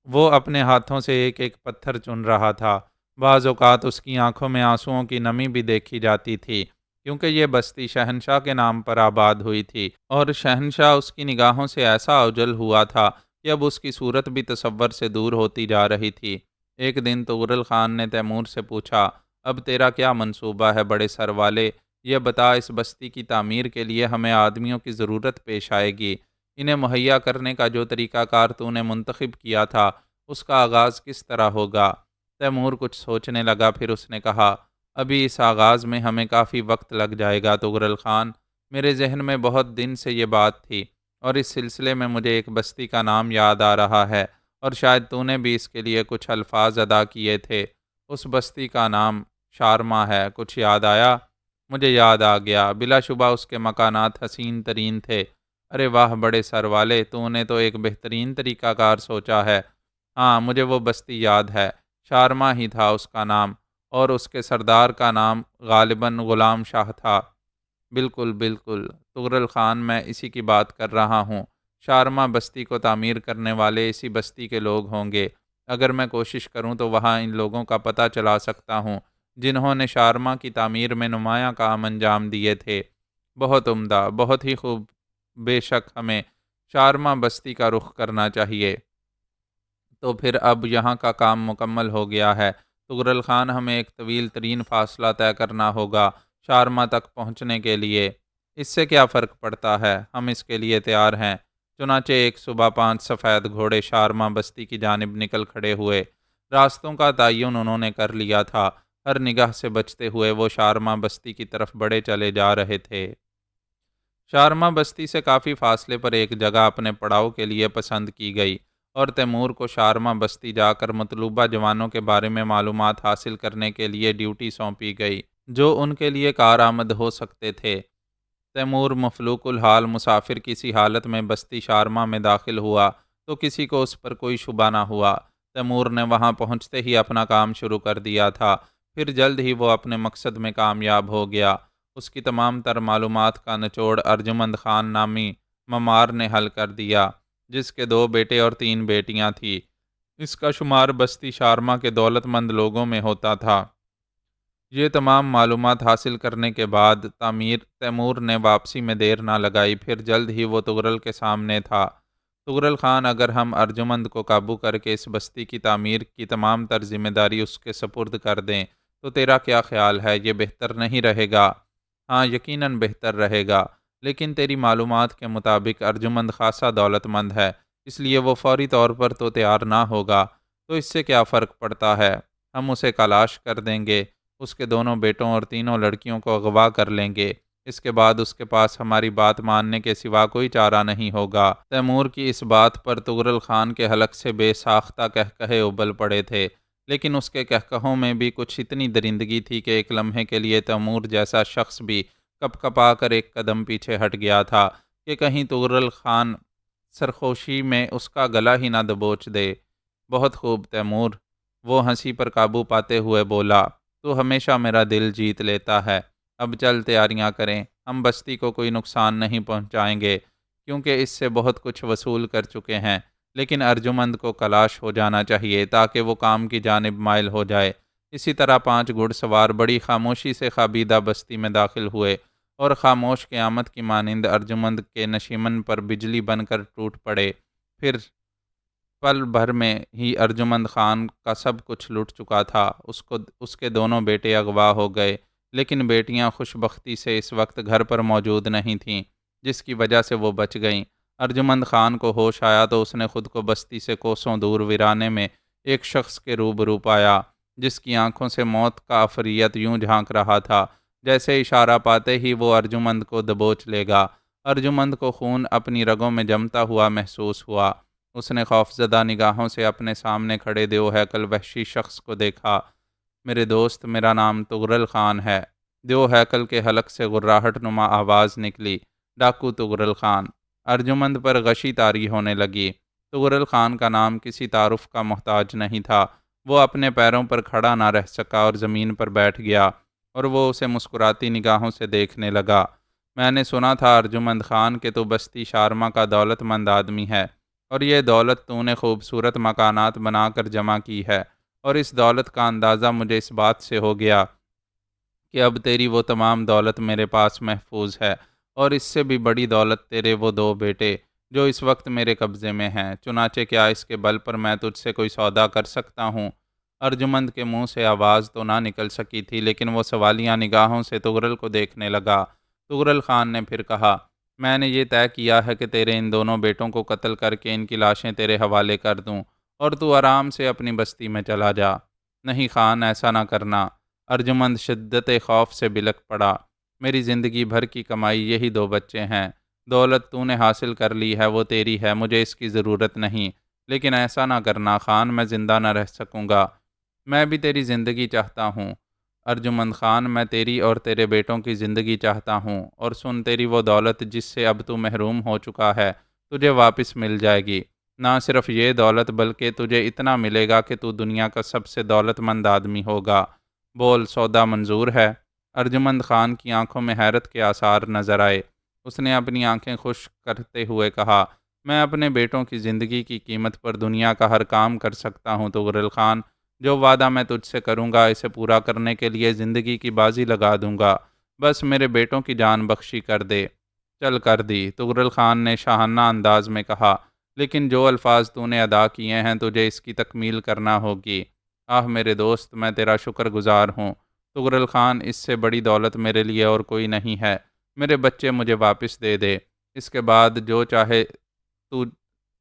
وہ اپنے ہاتھوں سے ایک ایک پتھر چن رہا تھا۔ بعض اوقات اس کی آنکھوں میں آنسوؤں کی نمی بھی دیکھی جاتی تھی، کیونکہ یہ بستی شہنشاہ کے نام پر آباد ہوئی تھی، اور شہنشاہ اس کی نگاہوں سے ایسا اوجل ہوا تھا کہ اب اس کی صورت بھی تصور سے دور ہوتی جا رہی تھی۔ ایک دن تغرل خان نے تیمور سے پوچھا، اب تیرا کیا منصوبہ ہے بڑے سر والے؟ یہ بتا، اس بستی کی تعمیر کے لیے ہمیں آدمیوں کی ضرورت پیش آئے گی۔ انہیں مہیا کرنے کا جو طریقہ کار تو نے منتخب کیا تھا، اس کا آغاز کس طرح ہوگا؟ تیمور کچھ سوچنے لگا، پھر اس نے کہا، ابھی اس آغاز میں ہمیں کافی وقت لگ جائے گا تغرل خان۔ میرے ذہن میں بہت دن سے یہ بات تھی، اور اس سلسلے میں مجھے ایک بستی کا نام یاد آ رہا ہے، اور شاید تو نے بھی اس کے لیے کچھ الفاظ ادا کیے تھے۔ اس بستی کا نام شارما ہے، کچھ یاد آیا؟ مجھے یاد آ گیا، بلا شبہ اس کے مکانات حسین ترین تھے۔ ارے واہ بڑے سر والے، تو نے تو ایک بہترین طریقہ کار سوچا ہے۔ ہاں، مجھے وہ بستی یاد ہے، شارما ہی تھا اس کا نام، اور اس کے سردار کا نام غالباً غلام شاہ تھا۔ بالکل بالکل تغرل خان، میں اسی کی بات کر رہا ہوں۔ شارما بستی کو تعمیر کرنے والے اسی بستی کے لوگ ہوں گے۔ اگر میں کوشش کروں تو وہاں ان لوگوں کا پتہ چلا سکتا ہوں جنہوں نے شارما کی تعمیر میں نمایاں کام انجام دیے تھے۔ بہت عمدہ، بہت ہی خوب۔ بے شک ہمیں شارما بستی کا رخ کرنا چاہیے۔ تو پھر اب یہاں کا کام مکمل ہو گیا ہے۔ تغرل خان، ہمیں ایک طویل ترین فاصلہ طے کرنا ہوگا شارما تک پہنچنے کے لیے۔ اس سے کیا فرق پڑتا ہے، ہم اس کے لیے تیار ہیں۔ چنانچہ ایک صبح 5 سفید گھوڑے شارما بستی کی جانب نکل کھڑے ہوئے۔ راستوں کا تعین انہوں نے کر لیا تھا۔ ہر نگاہ سے بچتے ہوئے وہ شارما بستی کی طرف بڑھے چلے جا رہے تھے۔ شارما بستی سے کافی فاصلے پر ایک جگہ اپنے پڑاؤ کے لیے پسند کی گئی اور تیمور کو شارما بستی جا کر مطلوبہ جوانوں کے بارے میں معلومات حاصل کرنے کے لیے ڈیوٹی سونپی گئی جو ان کے لیے کارآمد ہو سکتے تھے۔ تیمور مفلوک الحال مسافر کسی حالت میں بستی شارما میں داخل ہوا تو کسی کو اس پر کوئی شبہ نہ ہوا۔ تیمور نے وہاں پہنچتے ہی اپنا کام شروع کر دیا تھا، پھر جلد ہی وہ اپنے مقصد میں کامیاب ہو گیا۔ اس کی تمام تر معلومات کا نچوڑ ارجمند خان نامی ممار نے حل کر دیا، جس کے 2 بیٹے اور 3 بیٹیاں تھیں۔ اس کا شمار بستی شارما کے دولت مند لوگوں میں ہوتا تھا۔ یہ تمام معلومات حاصل کرنے کے بعد تیمور نے واپسی میں دیر نہ لگائی، پھر جلد ہی وہ تغرل کے سامنے تھا۔ تغرل خان، اگر ہم ارجمند کو قابو کر کے اس بستی کی تعمیر کی تمام تر ذمہ داری اس کے سپرد کر دیں تو تیرا کیا خیال ہے؟ یہ بہتر نہیں رہے گا؟ ہاں، یقیناً بہتر رہے گا، لیکن تیری معلومات کے مطابق ارجمند خاصا دولت مند ہے، اس لیے وہ فوری طور پر تو تیار نہ ہوگا۔ تو اس سے کیا فرق پڑتا ہے؟ ہم اسے کلاش کر دیں گے، اس کے دونوں بیٹوں اور 3 لڑکیوں کو اغوا کر لیں گے۔ اس کے بعد اس کے پاس ہماری بات ماننے کے سوا کوئی چارہ نہیں ہوگا۔ تیمور کی اس بات پر تغرل خان کے حلق سے بے ساختہ قہقہے ابل پڑے تھے، لیکن اس کے قہقہوں میں بھی کچھ اتنی درندگی تھی کہ ایک لمحے کے لیے تیمور جیسا شخص بھی کپ کپا کر ایک قدم پیچھے ہٹ گیا تھا کہ کہیں تغرل خان سرخوشی میں اس کا گلا ہی نہ دبوچ دے۔ بہت خوب تیمور، وہ ہنسی پر قابو پاتے ہوئے بولا، تو ہمیشہ میرا دل جیت لیتا ہے۔ اب چل تیاریاں کریں، ہم بستی کو کوئی نقصان نہیں پہنچائیں گے کیونکہ اس سے بہت کچھ وصول کر چکے ہیں، لیکن ارجمند کو کلاش ہو جانا چاہیے تاکہ وہ کام کی جانب مائل ہو جائے۔ اسی طرح 5 گھڑ سوار بڑی خاموشی سے خوابیدہ بستی میں داخل ہوئے اور خاموش قیامت کی مانند ارجمند کے نشیمن پر بجلی بن کر ٹوٹ پڑے۔ پھر پل بھر میں ہی ارجمند خان کا سب کچھ لٹ چکا تھا۔ اس کے دونوں بیٹے اغوا ہو گئے، لیکن بیٹیاں خوش بختی سے اس وقت گھر پر موجود نہیں تھیں، جس کی وجہ سے وہ بچ گئیں۔ ارجمند خان کو ہوش آیا تو اس نے خود کو بستی سے کوسوں دور ویرانے میں ایک شخص کے روبرو پایا، جس کی آنکھوں سے موت کا عفریت یوں جھانک رہا تھا جیسے اشارہ پاتے ہی وہ ارجمند کو دبوچ لے گا۔ ارجمند کو خون اپنی رگوں میں جمتا ہوا محسوس ہوا۔ اس نے خوفزدہ نگاہوں سے اپنے سامنے کھڑے دیو ہیکل وحشی شخص کو دیکھا۔ میرے دوست، میرا نام تغرل خان ہے۔ دیو ہیکل کے حلق سے غراہٹ نما آواز نکلی، ڈاکو تغرل خان۔ ارجمند پر غشی طاری ہونے لگی۔ تغرل خان کا نام کسی تعارف کا محتاج نہیں تھا۔ وہ اپنے پیروں پر کھڑا نہ رہ سکا اور زمین پر بیٹھ گیا اور وہ اسے مسکراتی نگاہوں سے دیکھنے لگا۔ میں نے سنا تھا ارجمند خان کہ تو بستی شارما کا دولت مند آدمی ہے، اور یہ دولت تو نے خوبصورت مکانات بنا کر جمع کی ہے، اور اس دولت کا اندازہ مجھے اس بات سے ہو گیا کہ اب تیری وہ تمام دولت میرے پاس محفوظ ہے، اور اس سے بھی بڑی دولت تیرے وہ 2 بیٹے جو اس وقت میرے قبضے میں ہیں۔ چنانچہ کیا اس کے بل پر میں تجھ سے کوئی سودا کر سکتا ہوں؟ ارجمند کے منہ سے آواز تو نہ نکل سکی تھی، لیکن وہ سوالیہ نگاہوں سے تغرل کو دیکھنے لگا۔ تغرل خان نے پھر کہا، میں نے یہ طے کیا ہے کہ تیرے ان دونوں بیٹوں کو قتل کر کے ان کی لاشیں تیرے حوالے کر دوں اور تو آرام سے اپنی بستی میں چلا جا۔ نہیں خان، ایسا نہ کرنا۔ ارجمند شدت خوف سے بلک پڑا۔ میری زندگی بھر کی کمائی یہی 2 بچے ہیں۔ دولت تو نے حاصل کر لی ہے، وہ تیری ہے، مجھے اس کی ضرورت نہیں، لیکن ایسا نہ کرنا خان، میں زندہ نہ رہ سکوں گا۔ میں بھی تیری زندگی چاہتا ہوں ارجمند خان، میں تیری اور تیرے بیٹوں کی زندگی چاہتا ہوں، اور سن، تیری وہ دولت جس سے اب تو محروم ہو چکا ہے تجھے واپس مل جائے گی۔ نہ صرف یہ دولت بلکہ تجھے اتنا ملے گا کہ تو دنیا کا سب سے دولت مند آدمی ہوگا۔ بول، سودا منظور ہے؟ ارجمند خان کی آنکھوں میں حیرت کے آثار نظر آئے۔ اس نے اپنی آنکھیں خشک کرتے ہوئے کہا، میں اپنے بیٹوں کی زندگی کی قیمت پر دنیا کا ہر کام کر سکتا ہوں تغرل خان۔ جو وعدہ میں تجھ سے کروں گا اسے پورا کرنے کے لیے زندگی کی بازی لگا دوں گا۔ بس میرے بیٹوں کی جان بخشی کر دے۔ چل، کر دی، تغرل خان نے شاہانہ انداز میں کہا، لیکن جو الفاظ تو نے ادا کیے ہیں تجھے اس کی تکمیل کرنا ہوگی۔ آہ میرے دوست، میں تیرا شکر گزار ہوں۔ تغرل خان، اس سے بڑی دولت میرے لیے اور کوئی نہیں ہے۔ میرے بچے مجھے واپس دے دے۔ اس کے بعد جو چاہے تو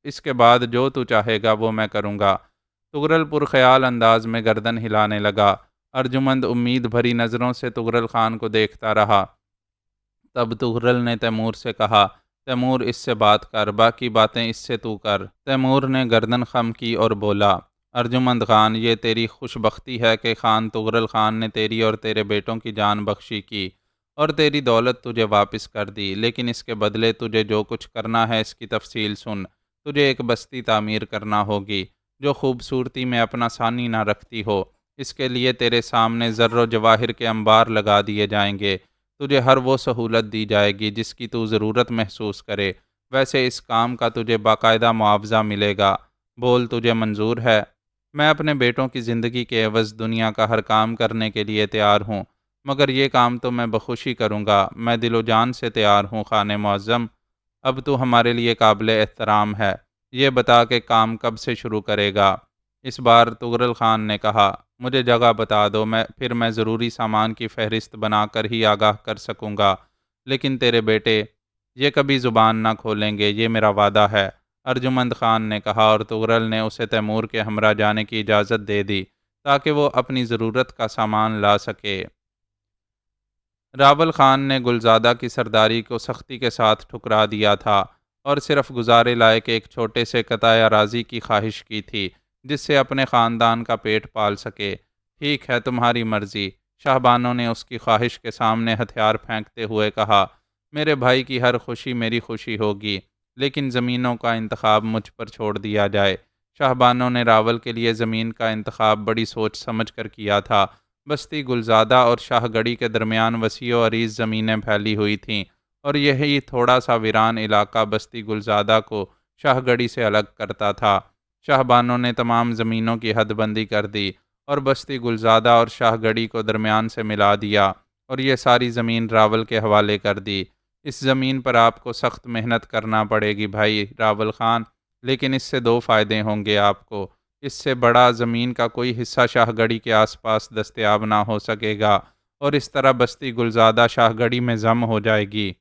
اس کے بعد جو تو چاہے گا وہ میں کروں گا۔ تغرل پرخیال انداز میں گردن ہلانے لگا۔ ارجمند امید بھری نظروں سے تغرل خان کو دیکھتا رہا۔ تب تغرل نے تیمور سے کہا، تیمور، اس سے بات کر، باقی باتیں اس سے تو کر۔ تیمور نے گردن خم کی اور بولا، ارجمند خان، یہ تیری خوش بختی ہے کہ خان تغرل خان نے تیری اور تیرے بیٹوں کی جان بخشی کی اور تیری دولت تجھے واپس کر دی، لیکن اس کے بدلے تجھے جو کچھ کرنا ہے اس کی تفصیل سن۔ تجھے ایک بستی تعمیر کرنا ہوگی جو خوبصورتی میں اپنا ثانی نہ رکھتی ہو۔ اس کے لیے تیرے سامنے زر و جواہر کے انبار لگا دیے جائیں گے۔ تجھے ہر وہ سہولت دی جائے گی جس کی تو ضرورت محسوس کرے۔ ویسے اس کام کا تجھے باقاعدہ معاوضہ ملے گا۔ بول، تجھے منظور ہے؟ میں اپنے بیٹوں کی زندگی کے عوض دنیا کا ہر کام کرنے کے لیے تیار ہوں، مگر یہ کام تو میں بخوشی کروں گا۔ میں دل و جان سے تیار ہوں خان معظم۔ اب تو ہمارے لیے قابل احترام ہے۔ یہ بتا کہ کام کب سے شروع کرے گا؟ اس بار تغرل خان نے کہا، مجھے جگہ بتا دو، پھر میں ضروری سامان کی فہرست بنا کر ہی آگاہ کر سکوں گا، لیکن تیرے بیٹے یہ کبھی زبان نہ کھولیں گے، یہ میرا وعدہ ہے۔ ارجمند خان نے کہا، اور تغرل نے اسے تیمور کے ہمراہ جانے کی اجازت دے دی تاکہ وہ اپنی ضرورت کا سامان لا سکے۔ راول خان نے گلزادہ کی سرداری کو سختی کے ساتھ ٹھکرا دیا تھا اور صرف گزارے لائق ایک چھوٹے سے قطع اراضی کی خواہش کی تھی جس سے اپنے خاندان کا پیٹ پال سکے۔ ٹھیک ہے، تمہاری مرضی، شاہ بانو نے اس کی خواہش کے سامنے ہتھیار پھینکتے ہوئے کہا۔ میرے بھائی کی ہر خوشی میری خوشی ہوگی، لیکن زمینوں کا انتخاب مجھ پر چھوڑ دیا جائے۔ شاہ بانو نے راول کے لیے زمین کا انتخاب بڑی سوچ سمجھ کر کیا تھا۔ بستی گلزادہ اور شاہ گڑھی کے درمیان وسیع و عریض زمینیں پھیلی ہوئی تھیں اور یہی تھوڑا سا ویران علاقہ بستی گلزادہ کو شاہ گڑھی سے الگ کرتا تھا۔ شاہ بانو نے تمام زمینوں کی حد بندی کر دی اور بستی گلزادہ اور شاہ گڑھی کو درمیان سے ملا دیا اور یہ ساری زمین راول کے حوالے کر دی۔ اس زمین پر آپ کو سخت محنت کرنا پڑے گی بھائی راول خان، لیکن اس سے دو فائدے ہوں گے آپ کو۔ اس سے بڑا زمین کا کوئی حصہ شاہ گڑھی کے آس پاس دستیاب نہ ہو سکے گا اور اس طرح بستی گلزادہ شاہ گڑھی میں ضم ہو جائے گی۔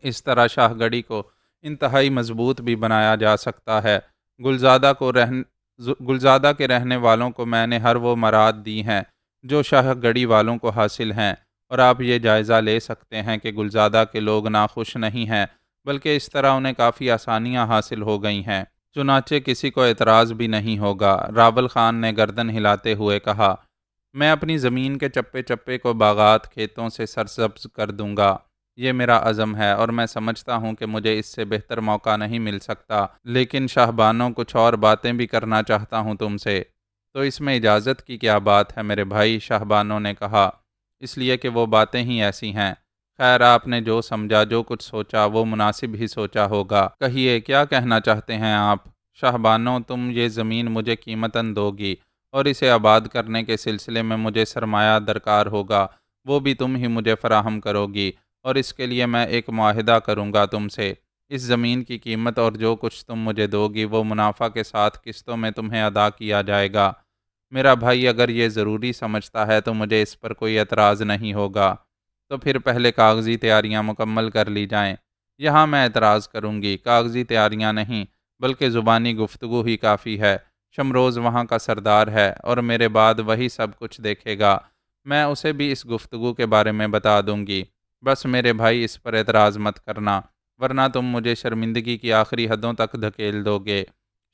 اس طرح شاہ گڑھی کو انتہائی مضبوط بھی بنایا جا سکتا ہے۔ گلزادہ کے رہنے والوں کو میں نے ہر وہ مراد دی ہیں جو شاہ گڑھی والوں کو حاصل ہیں، اور آپ یہ جائزہ لے سکتے ہیں کہ گلزادہ کے لوگ ناخوش نہیں ہیں، بلکہ اس طرح انہیں کافی آسانیاں حاصل ہو گئی ہیں، چنانچہ کسی کو اعتراض بھی نہیں ہوگا۔ راول خان نے گردن ہلاتے ہوئے کہا، میں اپنی زمین کے چپے چپے کو باغات کھیتوں سے سرسبز کر دوں گا۔ یہ میرا عزم ہے اور میں سمجھتا ہوں کہ مجھے اس سے بہتر موقع نہیں مل سکتا، لیکن شاہ بانو کچھ اور باتیں بھی کرنا چاہتا ہوں تم سے۔ تو اس میں اجازت کی کیا بات ہے میرے بھائی؟ شاہ بانو نے کہا، اس لیے کہ وہ باتیں ہی ایسی ہیں۔ خیر، آپ نے جو سمجھا، جو کچھ سوچا، وہ مناسب ہی سوچا ہوگا۔ کہیے، کیا کہنا چاہتے ہیں آپ؟ شاہ بانو، تم یہ زمین مجھے قیمتاً دو گی اور اسے آباد کرنے کے سلسلے میں مجھے سرمایہ درکار ہوگا، وہ بھی تم ہی مجھے فراہم کرو گی، اور اس کے لیے میں ایک معاہدہ کروں گا تم سے۔ اس زمین کی قیمت اور جو کچھ تم مجھے دو گی وہ منافع کے ساتھ قسطوں میں تمہیں ادا کیا جائے گا۔ میرا بھائی اگر یہ ضروری سمجھتا ہے تو مجھے اس پر کوئی اعتراض نہیں ہوگا، تو پھر پہلے کاغذی تیاریاں مکمل کر لی جائیں۔ یہاں میں اعتراض کروں گی، کاغذی تیاریاں نہیں بلکہ زبانی گفتگو ہی کافی ہے۔ شمروز وہاں کا سردار ہے اور میرے بعد وہی سب کچھ دیکھے گا، میں اسے بھی اس گفتگو کے بارے میں بتا دوں گی۔ بس میرے بھائی اس پر اعتراض مت کرنا، ورنہ تم مجھے شرمندگی کی آخری حدوں تک دھکیل دو گے۔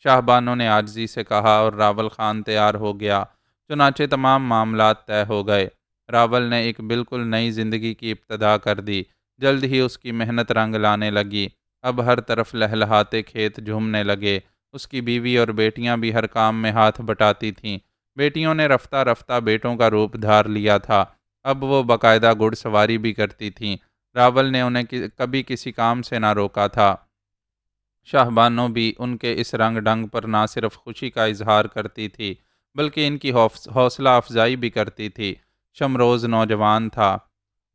شاہ بانو نے عاجزی سے کہا اور راول خان تیار ہو گیا۔ چنانچہ تمام معاملات طے ہو گئے۔ راول نے ایک بالکل نئی زندگی کی ابتدا کر دی۔ جلد ہی اس کی محنت رنگ لانے لگی۔ اب ہر طرف لہلہاتے کھیت جھومنے لگے۔ اس کی بیوی اور بیٹیاں بھی ہر کام میں ہاتھ بٹاتی تھیں۔ بیٹیوں نے رفتہ رفتہ بیٹوں کا روپ دھار لیا تھا۔ اب وہ باقاعدہ گھڑ سواری بھی کرتی تھیں۔ راول نے انہیں کبھی کسی کام سے نہ روکا تھا۔ شاہ بانو بھی ان کے اس رنگ ڈنگ پر نہ صرف خوشی کا اظہار کرتی تھی بلکہ ان کی حوصلہ افزائی بھی کرتی تھی۔ شمروز نوجوان تھا،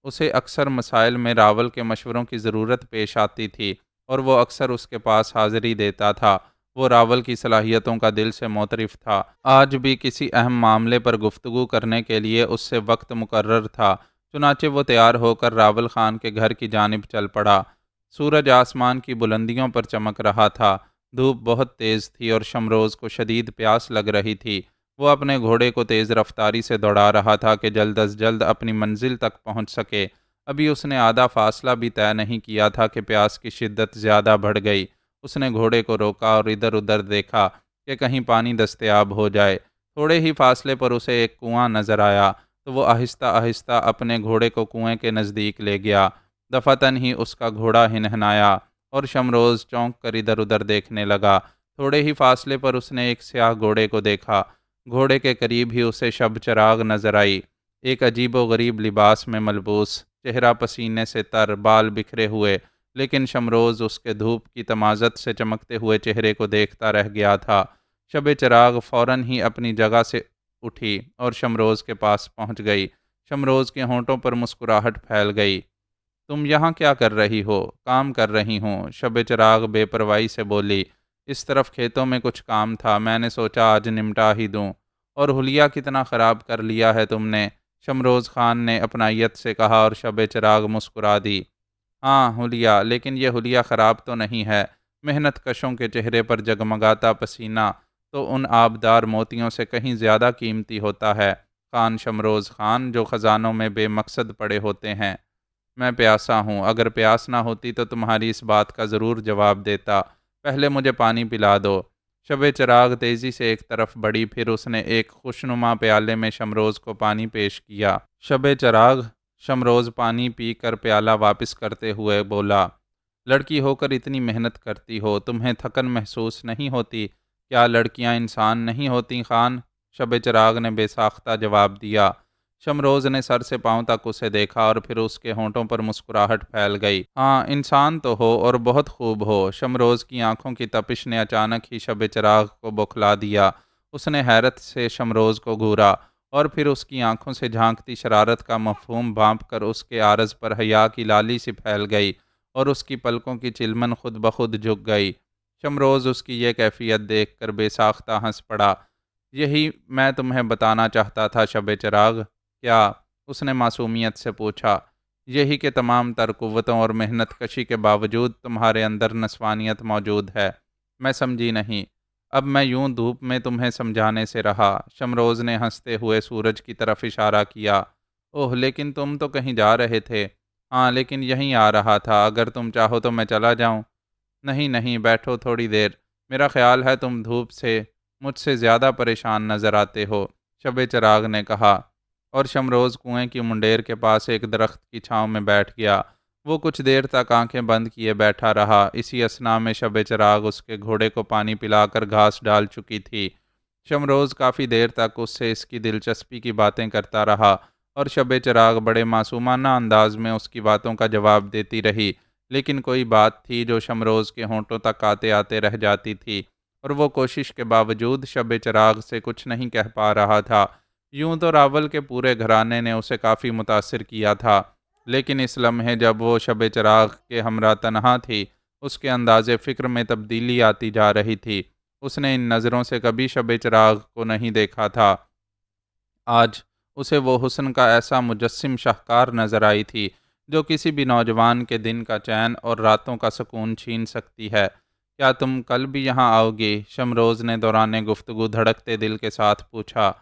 اسے اکثر مسائل میں راول کے مشوروں کی ضرورت پیش آتی تھی اور وہ اکثر اس کے پاس حاضری دیتا تھا۔ وہ راول کی صلاحیتوں کا دل سے معترف تھا۔ آج بھی کسی اہم معاملے پر گفتگو کرنے کے لیے اس سے وقت مقرر تھا، چنانچہ وہ تیار ہو کر راول خان کے گھر کی جانب چل پڑا۔ سورج آسمان کی بلندیوں پر چمک رہا تھا، دھوپ بہت تیز تھی اور شمروز کو شدید پیاس لگ رہی تھی۔ وہ اپنے گھوڑے کو تیز رفتاری سے دوڑا رہا تھا کہ جلد از جلد اپنی منزل تک پہنچ سکے۔ ابھی اس نے آدھا فاصلہ بھی طے نہیں کیا تھا کہ پیاس کی شدت زیادہ بڑھ گئی۔ اس نے گھوڑے کو روکا اور ادھر ادھر دیکھا کہ کہیں پانی دستیاب ہو جائے۔ تھوڑے ہی فاصلے پر اسے ایک کنواں نظر آیا تو وہ آہستہ آہستہ اپنے گھوڑے کو کنویں کے نزدیک لے گیا۔ دفعتاً ہی اس کا گھوڑا ہنہنایا اور شمروز چونک کر ادھر ادھر دیکھنے لگا۔ تھوڑے ہی فاصلے پر اس نے ایک سیاہ گھوڑے کو دیکھا۔ گھوڑے کے قریب ہی اسے شب چراغ نظر آئی، ایک عجیب و غریب لباس میں ملبوس، چہرہ پسینے سے تر، بال بکھرے ہوئے، لیکن شمروز اس کے دھوپ کی تمازت سے چمکتے ہوئے چہرے کو دیکھتا رہ گیا تھا۔ شب چراغ فوراً ہی اپنی جگہ سے اٹھی اور شمروز کے پاس پہنچ گئی۔ شمروز کے ہونٹوں پر مسکراہٹ پھیل گئی۔ تم یہاں کیا کر رہی ہو؟ کام کر رہی ہوں، شب چراغ بے پرواہی سے بولی۔ اس طرف کھیتوں میں کچھ کام تھا، میں نے سوچا آج نمٹا ہی دوں۔ اور حلیہ کتنا خراب کر لیا ہے تم نے، شمروز خان نے اپنائیت سے کہا اور شب چراغ مسکرا دی۔ ہاں حلیہ، لیکن یہ حلیہ خراب تو نہیں ہے۔ محنت کشوں کے چہرے پر جگمگاتا پسینہ تو ان آبدار موتیوں سے کہیں زیادہ قیمتی ہوتا ہے، خان شمروز خان، جو خزانوں میں بے مقصد پڑے ہوتے ہیں۔ میں پیاسا ہوں، اگر پیاس نہ ہوتی تو تمہاری اس بات کا ضرور جواب دیتا۔ پہلے مجھے پانی پلا دو۔ شب چراغ تیزی سے ایک طرف بڑھی، پھر اس نے ایک خوشنما پیالے میں شمروز کو پانی پیش کیا۔ شب چراغ شمروز پانی پی کر پیالہ واپس کرتے ہوئے بولا، لڑکی ہو کر اتنی محنت کرتی ہو، تمہیں تھکن محسوس نہیں ہوتی؟ کیا لڑکیاں انسان نہیں ہوتی خان؟ شب چراغ نے بے ساختہ جواب دیا۔ شمروز نے سر سے پاؤں تک اسے دیکھا اور پھر اس کے ہونٹوں پر مسکراہٹ پھیل گئی۔ ہاں انسان تو ہو اور بہت خوب ہو۔ شمروز کی آنکھوں کی تپش نے اچانک ہی شب چراغ کو بوکھلا دیا۔ اس نے حیرت سے شمروز کو گھورا اور پھر اس کی آنکھوں سے جھانکتی شرارت کا مفہوم بھانپ کر اس کے عارض پر حیا کی لالی سی پھیل گئی اور اس کی پلکوں کی چلمن خود بخود جھک گئی۔ شمروز اس کی یہ کیفیت دیکھ کر بے ساختہ ہنس پڑا۔ یہی میں تمہیں بتانا چاہتا تھا شب چراغ۔ کیا؟ اس نے معصومیت سے پوچھا۔ یہی کہ تمام تر قوتوں اور محنت کشی کے باوجود تمہارے اندر نسوانیت موجود ہے۔ میں سمجھی نہیں۔ اب میں یوں دھوپ میں تمہیں سمجھانے سے رہا۔ شمروز نے ہنستے ہوئے سورج کی طرف اشارہ کیا۔ اوہ لیکن تم تو کہیں جا رہے تھے۔ ہاں لیکن یہیں آ رہا تھا، اگر تم چاہو تو میں چلا جاؤں۔ نہیں نہیں، بیٹھو تھوڑی دیر، میرا خیال ہے تم دھوپ سے مجھ سے زیادہ پریشان نظر آتے ہو، شب چراغ نے کہا، اور شمروز کنویں کی منڈیر کے پاس ایک درخت کی چھاؤں میں بیٹھ گیا۔ وہ کچھ دیر تک آنکھیں بند کیے بیٹھا رہا۔ اسی اثنا میں شب چراغ اس کے گھوڑے کو پانی پلا کر گھاس ڈال چکی تھی۔ شمروز کافی دیر تک اس سے اس کی دلچسپی کی باتیں کرتا رہا اور شب چراغ بڑے معصومانہ انداز میں اس کی باتوں کا جواب دیتی رہی، لیکن کوئی بات تھی جو شمروز کے ہونٹوں تک آتے آتے رہ جاتی تھی اور وہ کوشش کے باوجود شب چراغ سے کچھ نہیں کہہ پا رہا تھا۔ یوں تو راول کے پورے گھرانے نے اسے کافی متاثر کیا تھا، لیکن اس لمحے جب وہ شب چراغ کے ہمراہ تنہا تھی، اس کے انداز فکر میں تبدیلی آتی جا رہی تھی۔ اس نے ان نظروں سے کبھی شب چراغ کو نہیں دیکھا تھا۔ آج اسے وہ حسن کا ایسا مجسم شاہکار نظر آئی تھی جو کسی بھی نوجوان کے دن کا چین اور راتوں کا سکون چھین سکتی ہے۔ کیا تم کل بھی یہاں آؤ گی؟ شمروز نے دوران گفتگو دھڑکتے دل کے ساتھ پوچھا۔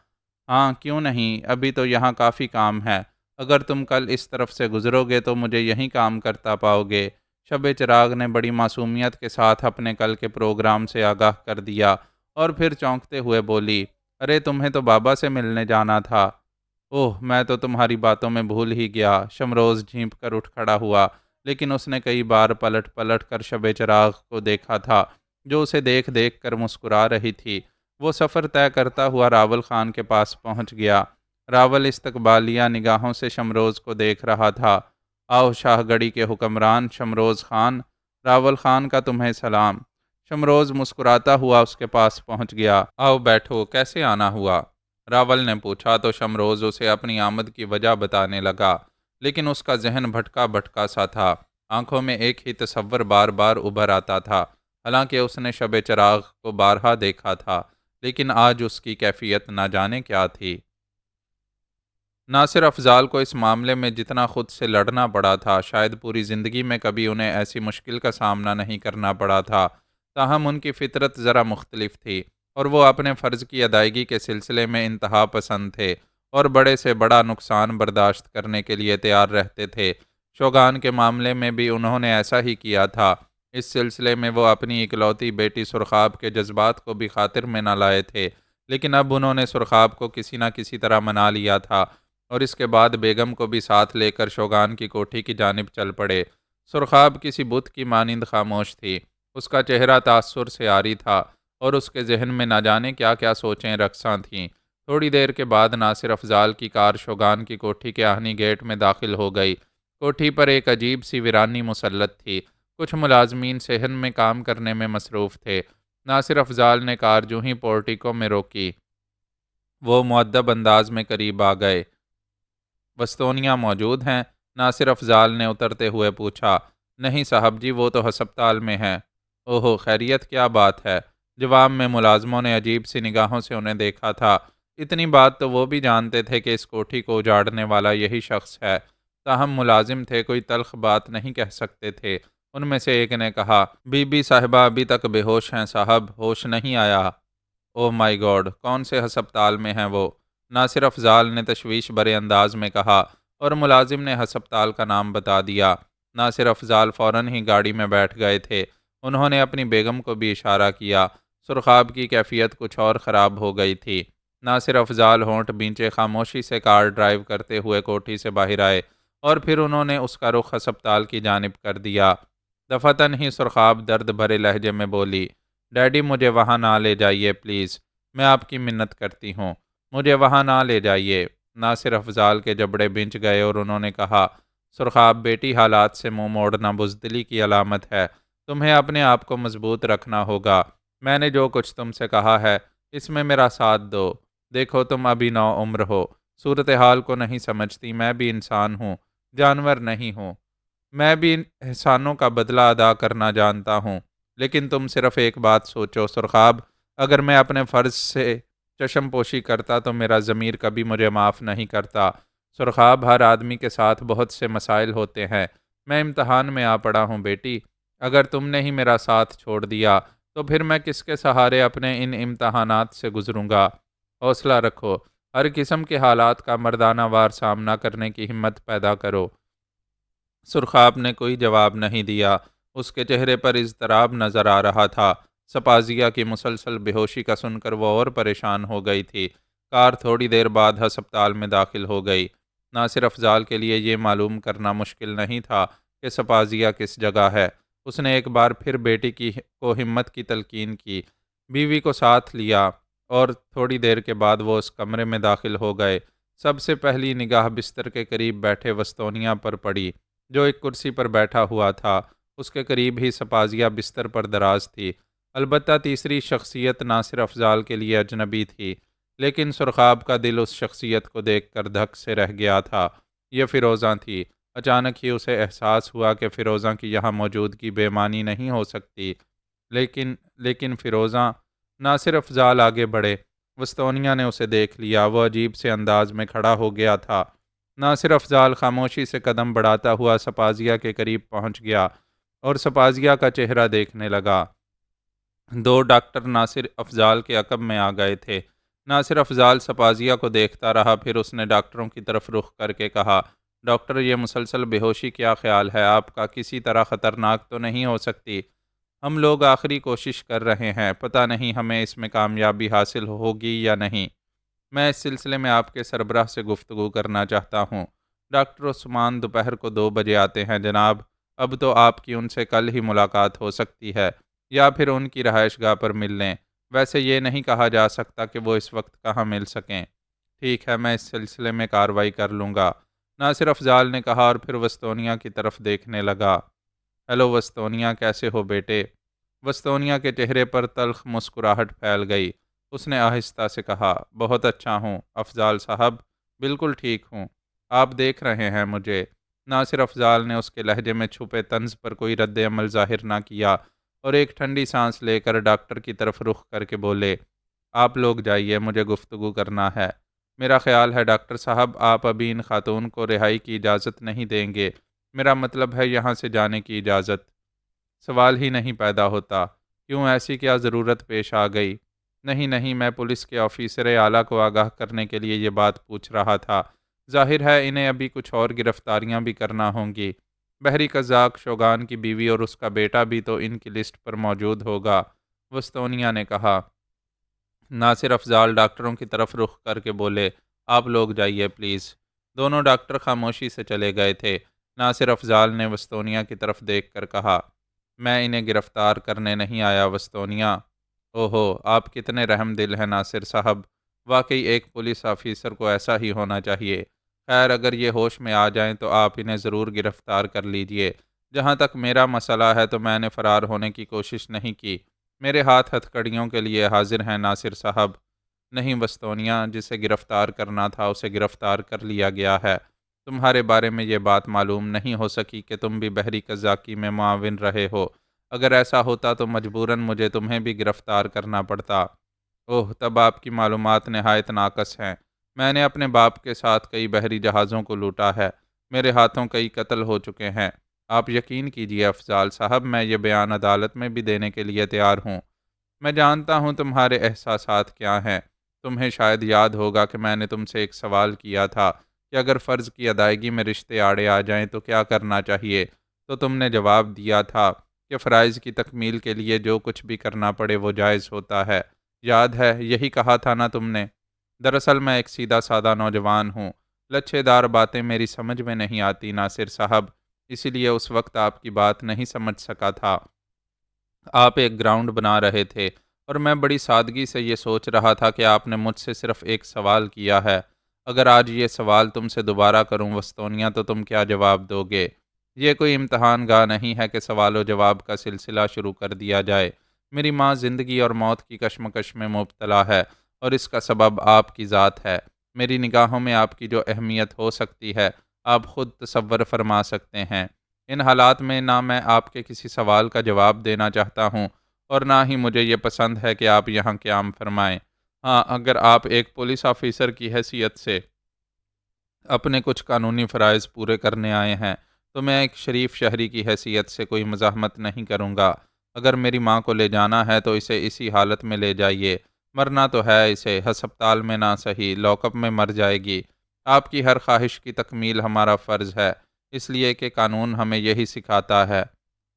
ہاں کیوں نہیں، ابھی تو یہاں کافی کام ہے۔ اگر تم کل اس طرف سے گزرو گے تو مجھے یہیں کام کرتا پاؤ گے۔ شب چراغ نے بڑی معصومیت کے ساتھ اپنے کل کے پروگرام سے آگاہ کر دیا اور پھر چونکتے ہوئے بولی، ارے تمہیں تو بابا سے ملنے جانا تھا۔ اوہ میں تو تمہاری باتوں میں بھول ہی گیا۔ شمروز جھینپ کر اٹھ کھڑا ہوا، لیکن اس نے کئی بار پلٹ پلٹ کر شب چراغ کو دیکھا تھا جو اسے دیکھ دیکھ کر مسکرا رہی تھی۔ وہ سفر طے کرتا ہوا راول خان کے پاس پہنچ گیا۔ راول استقبالیہ نگاہوں سے شمروز کو دیکھ رہا تھا۔ آؤ شاہ گڑھی کے حکمران شمروز خان، راول خان کا تمہیں سلام۔ شمروز مسکراتا ہوا اس کے پاس پہنچ گیا۔ آؤ بیٹھو، کیسے آنا ہوا؟ راول نے پوچھا تو شمروز اسے اپنی آمد کی وجہ بتانے لگا، لیکن اس کا ذہن بھٹکا بھٹکا سا تھا۔ آنکھوں میں ایک ہی تصور بار بار ابھر آتا تھا، حالانکہ اس نے شب چراغ کو بارہا دیکھا تھا، لیکن آج اس کی کیفیت نہ جانے کیا تھی۔ ناصر افضال کو اس معاملے میں جتنا خود سے لڑنا پڑا تھا، شاید پوری زندگی میں کبھی انہیں ایسی مشکل کا سامنا نہیں کرنا پڑا تھا۔ تاہم ان کی فطرت ذرا مختلف تھی، اور وہ اپنے فرض کی ادائیگی کے سلسلے میں انتہا پسند تھے اور بڑے سے بڑا نقصان برداشت کرنے کے لیے تیار رہتے تھے۔ شوگان کے معاملے میں بھی انہوں نے ایسا ہی کیا تھا۔ اس سلسلے میں وہ اپنی اکلوتی بیٹی سرخاب کے جذبات کو بھی خاطر میں نہ لائے تھے، لیکن اب انہوں نے سرخاب کو کسی نہ کسی طرح منا لیا تھا، اور اس کے بعد بیگم کو بھی ساتھ لے کر شوگان کی کوٹھی کی جانب چل پڑے۔ سرخاب کسی بت کی مانند خاموش تھی، اس کا چہرہ تاثر سے عاری تھا، اور اس کے ذہن میں نہ جانے کیا کیا سوچیں رقصاں تھیں۔ تھوڑی دیر کے بعد ناصر افضال کی کار شوگان کی کوٹھی کے آہنی گیٹ میں داخل ہو گئی۔ کوٹھی پر ایک عجیب سی ویرانی مسلط تھی، کچھ ملازمین صحن میں کام کرنے میں مصروف تھے۔ ناصر افضال نے کار جو ہی پورٹیکو میں روکی، وہ مؤدب انداز میں قریب آ گئے۔ وستونیا موجود ہیں؟ ناصر افضال نے اترتے ہوئے پوچھا۔ نہیں صاحب جی، وہ تو ہسپتال میں ہیں۔ اوہو، خیریت؟ کیا بات ہے؟ جواب میں ملازموں نے عجیب سی نگاہوں سے انہیں دیکھا تھا۔ اتنی بات تو وہ بھی جانتے تھے کہ اس کوٹھی کو اجاڑنے والا یہی شخص ہے، تاہم ملازم تھے، کوئی تلخ بات نہیں کہہ سکتے تھے۔ ان میں سے ایک نے کہا، بی بی صاحبہ ابھی تک بے ہوش ہیں صاحب، ہوش نہیں آیا۔ او مائی گاڈ، کون سے ہسپتال میں ہیں وہ؟ ناصر افضال نے تشویش بھرے انداز میں کہا، اور ملازم نے ہسپتال کا نام بتا دیا۔ ناصر افضال فوراً ہی گاڑی میں بیٹھ گئے تھے۔ انہوں نے اپنی بیگم کو بھی اشارہ کیا۔ سرخاب کی کیفیت کچھ اور خراب ہو گئی تھی۔ ناصر افضال ہونٹ بینچے خاموشی سے کار ڈرائیو کرتے ہوئے کوٹھی سے باہر آئے، اور پھر انہوں نے اس کا رخ ہسپتال کی جانب کر دیا۔ دفتن ہی سرخاب درد بھرے لہجے میں بولی، ڈیڈی مجھے وہاں نہ لے جائیے پلیز، میں آپ کی منت کرتی ہوں، مجھے وہاں نہ لے جائیے۔ ناصر افضال کے جبڑے بنچ گئے اور انہوں نے کہا، سرخاب بیٹی، حالات سے منہ موڑنا بزدلی کی علامت ہے، تمہیں اپنے آپ کو مضبوط رکھنا ہوگا۔ میں نے جو کچھ تم سے کہا ہے، اس میں میرا ساتھ دو۔ دیکھو تم ابھی نو عمر ہو، صورتحال کو نہیں سمجھتی، میں بھی انسان ہوں، جانور نہیں ہوں، میں بھی ان احسانوں کا بدلہ ادا کرنا جانتا ہوں۔ لیکن تم صرف ایک بات سوچو سرخاب، اگر میں اپنے فرض سے چشم پوشی کرتا تو میرا ضمیر کبھی مجھے معاف نہیں کرتا۔ سرخاب، ہر آدمی کے ساتھ بہت سے مسائل ہوتے ہیں، میں امتحان میں آ پڑا ہوں بیٹی، اگر تم نے ہی میرا ساتھ چھوڑ دیا تو پھر میں کس کے سہارے اپنے ان امتحانات سے گزروں گا؟ حوصلہ رکھو، ہر قسم کے حالات کا مردانہ وار سامنا کرنے کی ہمت پیدا کرو۔ سرخاب نے کوئی جواب نہیں دیا، اس کے چہرے پر اضطراب نظر آ رہا تھا۔ سپازیا کی مسلسل بے ہوشی کا سن کر وہ اور پریشان ہو گئی تھی۔ کار تھوڑی دیر بعد ہسپتال میں داخل ہو گئی۔ ناصر افضال کے لیے یہ معلوم کرنا مشکل نہیں تھا کہ سپازیا کس جگہ ہے۔ اس نے ایک بار پھر بیٹی کو ہمت کی تلقین کی، بیوی کو ساتھ لیا، اور تھوڑی دیر کے بعد وہ اس کمرے میں داخل ہو گئے۔ سب سے پہلی نگاہ بستر کے قریب بیٹھے وستونیا پر پڑی، جو ایک کرسی پر بیٹھا ہوا تھا۔ اس کے قریب ہی سپازیا بستر پر دراز تھی۔ البتہ تیسری شخصیت ناصر افضال کے لیے اجنبی تھی، لیکن سرخاب کا دل اس شخصیت کو دیکھ کر دھک سے رہ گیا تھا۔ یہ فیروزہ تھی۔ اچانک ہی اسے احساس ہوا کہ فیروزہ کی یہاں موجودگی بے معنی نہیں ہو سکتی۔ لیکن فیروزہ؟ ناصر افضال آگے بڑھے۔ وستونیا نے اسے دیکھ لیا، وہ عجیب سے انداز میں کھڑا ہو گیا تھا۔ ناصر افضال خاموشی سے قدم بڑھاتا ہوا سپازیا کے قریب پہنچ گیا اور سپازیا کا چہرہ دیکھنے لگا۔ دو ڈاکٹر ناصر افضال کے عقب میں آ گئے تھے۔ ناصر افضال سپازیا کو دیکھتا رہا، پھر اس نے ڈاکٹروں کی طرف رخ کر کے کہا، ڈاکٹر، یہ مسلسل بے ہوشی کیا خیال ہے آپ کا؟ کسی طرح خطرناک تو نہیں ہو سکتی؟ ہم لوگ آخری کوشش کر رہے ہیں، پتہ نہیں ہمیں اس میں کامیابی حاصل ہوگی یا نہیں۔ میں اس سلسلے میں آپ کے سربراہ سے گفتگو کرنا چاہتا ہوں۔ ڈاکٹر عثمان دوپہر کو 2 بجے آتے ہیں جناب۔ اب تو آپ کی ان سے کل ہی ملاقات ہو سکتی ہے، یا پھر ان کی رہائش گاہ پر مل لیں۔ ویسے یہ نہیں کہا جا سکتا کہ وہ اس وقت کہاں مل سکیں۔ ٹھیک ہے، میں اس سلسلے میں کارروائی کر لوں گا، ناصر افضال نے کہا، اور پھر وستونیا کی طرف دیکھنے لگا۔ ہیلو وستونیا، کیسے ہو بیٹے؟ وستونیا کے چہرے پر تلخ مسکراہٹ پھیل گئی۔ اس نے آہستہ سے کہا، بہت اچھا ہوں افضال صاحب، بالکل ٹھیک ہوں، آپ دیکھ رہے ہیں مجھے؟ ناصر افضال نے اس کے لہجے میں چھپے طنز پر کوئی رد عمل ظاہر نہ کیا۔ اور ایک ٹھنڈی سانس لے کر ڈاکٹر کی طرف رخ کر کے بولے، آپ لوگ جائیے، مجھے گفتگو کرنا ہے۔ میرا خیال ہے ڈاکٹر صاحب آپ ابھی ان خاتون کو رہائی کی اجازت نہیں دیں گے، میرا مطلب ہے یہاں سے جانے کی اجازت۔ سوال ہی نہیں پیدا ہوتا، کیوں ایسی کیا ضرورت پیش آ گئی؟ نہیں نہیں، میں پولیس کے آفیسر اعلیٰ کو آگاہ کرنے کے لیے یہ بات پوچھ رہا تھا۔ ظاہر ہے انہیں ابھی کچھ اور گرفتاریاں بھی کرنا ہوں گی۔ بحری قزاق شوگان کی بیوی اور اس کا بیٹا بھی تو ان کی لسٹ پر موجود ہوگا، وستونیا نے کہا۔ ناصر افضال ڈاکٹروں کی طرف رخ کر کے بولے، آپ لوگ جائیے پلیز۔ دونوں ڈاکٹر خاموشی سے چلے گئے تھے۔ ناصر افضال نے وستونیا کی طرف دیکھ کر کہا، میں انہیں گرفتار کرنے نہیں آیا وستونیا۔ اوہو، آپ کتنے رحم دل ہیں ناصر صاحب، واقعی ایک پولیس آفیسر کو ایسا ہی ہونا چاہیے۔ خیر اگر یہ ہوش میں آ جائیں تو آپ انہیں ضرور گرفتار کر لیجئے۔ جہاں تک میرا مسئلہ ہے تو میں نے فرار ہونے کی کوشش نہیں کی، میرے ہاتھ ہتھکڑیوں کے لیے حاضر ہیں ناصر صاحب۔ نہیں وستونیا، جسے گرفتار کرنا تھا اسے گرفتار کر لیا گیا ہے۔ تمہارے بارے میں یہ بات معلوم نہیں ہو سکی کہ تم بھی بحری قزاقی میں معاون رہے ہو، اگر ایسا ہوتا تو مجبوراً مجھے تمہیں بھی گرفتار کرنا پڑتا۔ اوہ، تب آپ کی معلومات نہایت ناقص ہیں۔ میں نے اپنے باپ کے ساتھ کئی بحری جہازوں کو لوٹا ہے، میرے ہاتھوں کئی قتل ہو چکے ہیں۔ آپ یقین کیجئے افضال صاحب، میں یہ بیان عدالت میں بھی دینے کے لیے تیار ہوں۔ میں جانتا ہوں تمہارے احساسات کیا ہیں۔ تمہیں شاید یاد ہوگا کہ میں نے تم سے ایک سوال کیا تھا کہ اگر فرض کی ادائیگی میں رشتے آڑے آ جائیں تو کیا کرنا چاہیے، تو تم نے جواب دیا تھا کہ فرائض کی تکمیل کے لیے جو کچھ بھی کرنا پڑے وہ جائز ہوتا ہے۔ یاد ہے، یہی کہا تھا نا تم نے؟ دراصل میں ایک سیدھا سادہ نوجوان ہوں، لچھے دار باتیں میری سمجھ میں نہیں آتی ناصر صاحب، اسی لیے اس وقت آپ کی بات نہیں سمجھ سکا تھا۔ آپ ایک گراؤنڈ بنا رہے تھے اور میں بڑی سادگی سے یہ سوچ رہا تھا کہ آپ نے مجھ سے صرف ایک سوال کیا ہے۔ اگر آج یہ سوال تم سے دوبارہ کروں وستونیا تو تم کیا جواب دو گے؟ یہ کوئی امتحان گاہ نہیں ہے کہ سوال و جواب کا سلسلہ شروع کر دیا جائے۔ میری ماں زندگی اور موت کی کشمکش میں مبتلا ہے اور اس کا سبب آپ کی ذات ہے۔ میری نگاہوں میں آپ کی جو اہمیت ہو سکتی ہے آپ خود تصور فرما سکتے ہیں۔ ان حالات میں نہ میں آپ کے کسی سوال کا جواب دینا چاہتا ہوں اور نہ ہی مجھے یہ پسند ہے کہ آپ یہاں قیام فرمائیں۔ ہاں، اگر آپ ایک پولیس آفیسر کی حیثیت سے اپنے کچھ قانونی فرائض پورے کرنے آئے ہیں تو میں ایک شریف شہری کی حیثیت سے کوئی مزاحمت نہیں کروں گا۔ اگر میری ماں کو لے جانا ہے تو اسے اسی حالت میں لے جائیے، مرنا تو ہے اسے، ہسپتال میں نہ صحیح لاک اپ میں مر جائے گی۔ آپ کی ہر خواہش کی تکمیل ہمارا فرض ہے، اس لیے کہ قانون ہمیں یہی سکھاتا ہے۔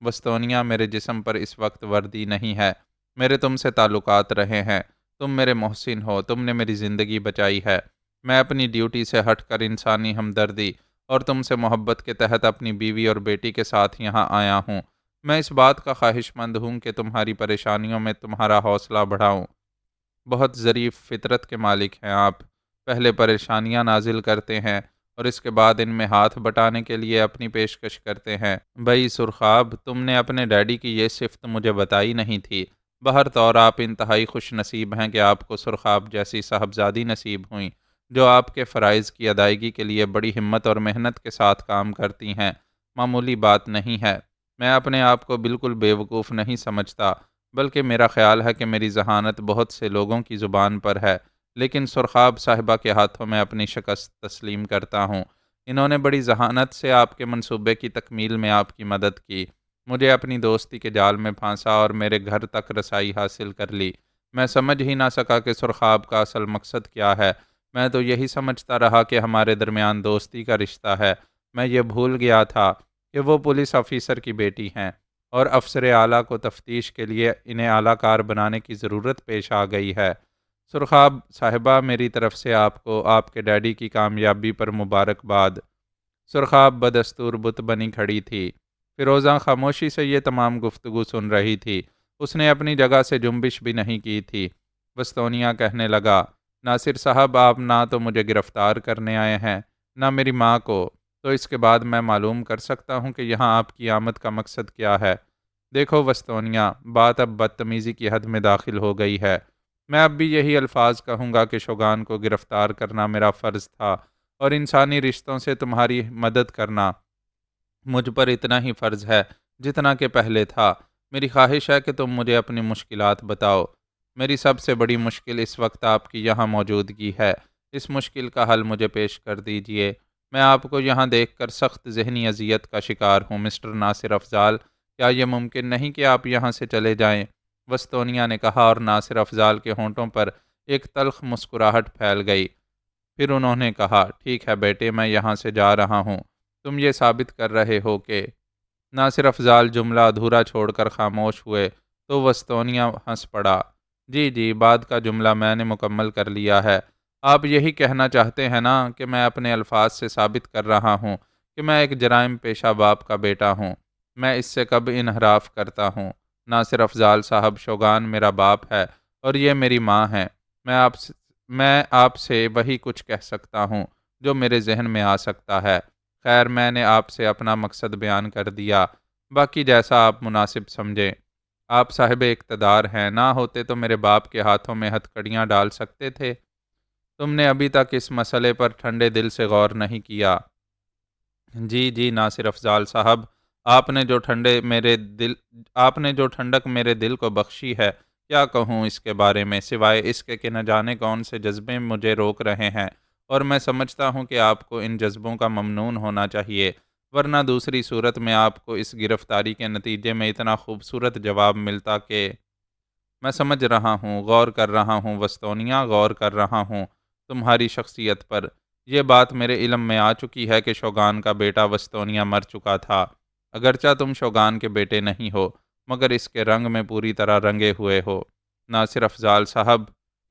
وستونیا، میرے جسم پر اس وقت وردی نہیں ہے، میرے تم سے تعلقات رہے ہیں، تم میرے محسن ہو، تم نے میری زندگی بچائی ہے۔ میں اپنی ڈیوٹی سے ہٹ کر انسانی ہمدردی اور تم سے محبت کے تحت اپنی بیوی اور بیٹی کے ساتھ یہاں آیا ہوں۔ میں اس بات کا خواہش مند ہوں کہ تمہاری پریشانیوں میں تمہارا حوصلہ بڑھاؤں۔ بہت ظریف فطرت کے مالک ہیں آپ، پہلے پریشانیاں نازل کرتے ہیں اور اس کے بعد ان میں ہاتھ بٹانے کے لیے اپنی پیشکش کرتے ہیں۔ بھائی سرخاب، تم نے اپنے ڈیڈی کی یہ صفت مجھے بتائی نہیں تھی۔ بہر طور آپ انتہائی خوش نصیب ہیں کہ آپ کو سرخاب جیسی صاحبزادی نصیب ہوئیں جو آپ کے فرائض کی ادائیگی کے لیے بڑی ہمت اور محنت کے ساتھ کام کرتی ہیں۔ معمولی بات نہیں ہے۔ میں اپنے آپ کو بالکل بیوقوف نہیں سمجھتا، بلکہ میرا خیال ہے کہ میری ذہانت بہت سے لوگوں کی زبان پر ہے، لیکن سرخاب صاحبہ کے ہاتھوں میں اپنی شکست تسلیم کرتا ہوں۔ انہوں نے بڑی ذہانت سے آپ کے منصوبے کی تکمیل میں آپ کی مدد کی، مجھے اپنی دوستی کے جال میں پھانسا اور میرے گھر تک رسائی حاصل کر لی۔ میں سمجھ ہی نہ سکا کہ سرخاب کا اصل مقصد کیا ہے۔ میں تو یہی سمجھتا رہا کہ ہمارے درمیان دوستی کا رشتہ ہے۔ میں یہ بھول گیا تھا کہ وہ پولیس آفیسر کی بیٹی ہیں اور افسر اعلیٰ کو تفتیش کے لیے انہیں اعلیٰ کار بنانے کی ضرورت پیش آ گئی ہے۔ سرخاب صاحبہ، میری طرف سے آپ کو آپ کے ڈیڈی کی کامیابی پر مبارکباد۔ سرخاب بدستور بت بنی کھڑی تھی۔ فیروزہ خاموشی سے یہ تمام گفتگو سن رہی تھی، اس نے اپنی جگہ سے جنبش بھی نہیں کی تھی۔ وستونیا کہنے لگا، ناصر صاحب، آپ نہ تو مجھے گرفتار کرنے آئے ہیں نہ میری ماں کو، تو اس کے بعد میں معلوم کر سکتا ہوں کہ یہاں آپ کی آمد کا مقصد کیا ہے؟ دیکھو وستونیا، بات اب بدتمیزی کی حد میں داخل ہو گئی ہے۔ میں اب بھی یہی الفاظ کہوں گا کہ شوگان کو گرفتار کرنا میرا فرض تھا اور انسانی رشتوں سے تمہاری مدد کرنا مجھ پر اتنا ہی فرض ہے جتنا کہ پہلے تھا۔ میری خواہش ہے کہ تم مجھے اپنی مشکلات بتاؤ۔ میری سب سے بڑی مشکل اس وقت آپ کی یہاں موجودگی ہے۔ اس مشکل کا حل مجھے پیش کر دیجئے۔ میں آپ کو یہاں دیکھ کر سخت ذہنی اذیت کا شکار ہوں مسٹر ناصر افضال۔ کیا یہ ممکن نہیں کہ آپ یہاں سے چلے جائیں؟ وسطونیہ نے کہا اور ناصر افضال کے ہونٹوں پر ایک تلخ مسکراہٹ پھیل گئی۔ پھر انہوں نے کہا، ٹھیک ہے بیٹے، میں یہاں سے جا رہا ہوں۔ تم یہ ثابت کر رہے ہو کہ… ناصر افضال جملہ ادھورا چھوڑ کر خاموش ہوئے تو وسطونیہ ہنس پڑا۔ جی جی، بعد کا جملہ میں نے مکمل کر لیا ہے۔ آپ یہی کہنا چاہتے ہیں نا کہ میں اپنے الفاظ سے ثابت کر رہا ہوں کہ میں ایک جرائم پیشہ باپ کا بیٹا ہوں۔ میں اس سے کب انحراف کرتا ہوں؟ ناصر افضال صاحب، شوگان میرا باپ ہے اور یہ میری ماں ہے۔ میں آپ سے وہی کچھ کہہ سکتا ہوں جو میرے ذہن میں آ سکتا ہے۔ خیر، میں نے آپ سے اپنا مقصد بیان کر دیا، باقی جیسا آپ مناسب سمجھیں۔ آپ صاحب اقتدار ہیں، نہ ہوتے تو میرے باپ کے ہاتھوں میں ہتھ کڑیاں ڈال سکتے تھے۔ تم نے ابھی تک اس مسئلے پر ٹھنڈے دل سے غور نہیں کیا۔ جی جی ناصر افضال صاحب، آپ نے جو ٹھنڈک میرے دل کو بخشی ہے، کیا کہوں اس کے بارے میں، سوائے اس کے کہ نہ جانے کون سے جذبے مجھے روک رہے ہیں، اور میں سمجھتا ہوں کہ آپ کو ان جذبوں کا ممنون ہونا چاہیے، ورنہ دوسری صورت میں آپ کو اس گرفتاری کے نتیجے میں اتنا خوبصورت جواب ملتا کہ… میں سمجھ رہا ہوں، غور کر رہا ہوں وسطونیہ، غور کر رہا ہوں تمہاری شخصیت پر۔ یہ بات میرے علم میں آ چکی ہے کہ شوگان کا بیٹا وسطونیہ مر چکا تھا۔ اگرچہ تم شوگان کے بیٹے نہیں ہو، مگر اس کے رنگ میں پوری طرح رنگے ہوئے ہو۔ ناصر افضال صاحب،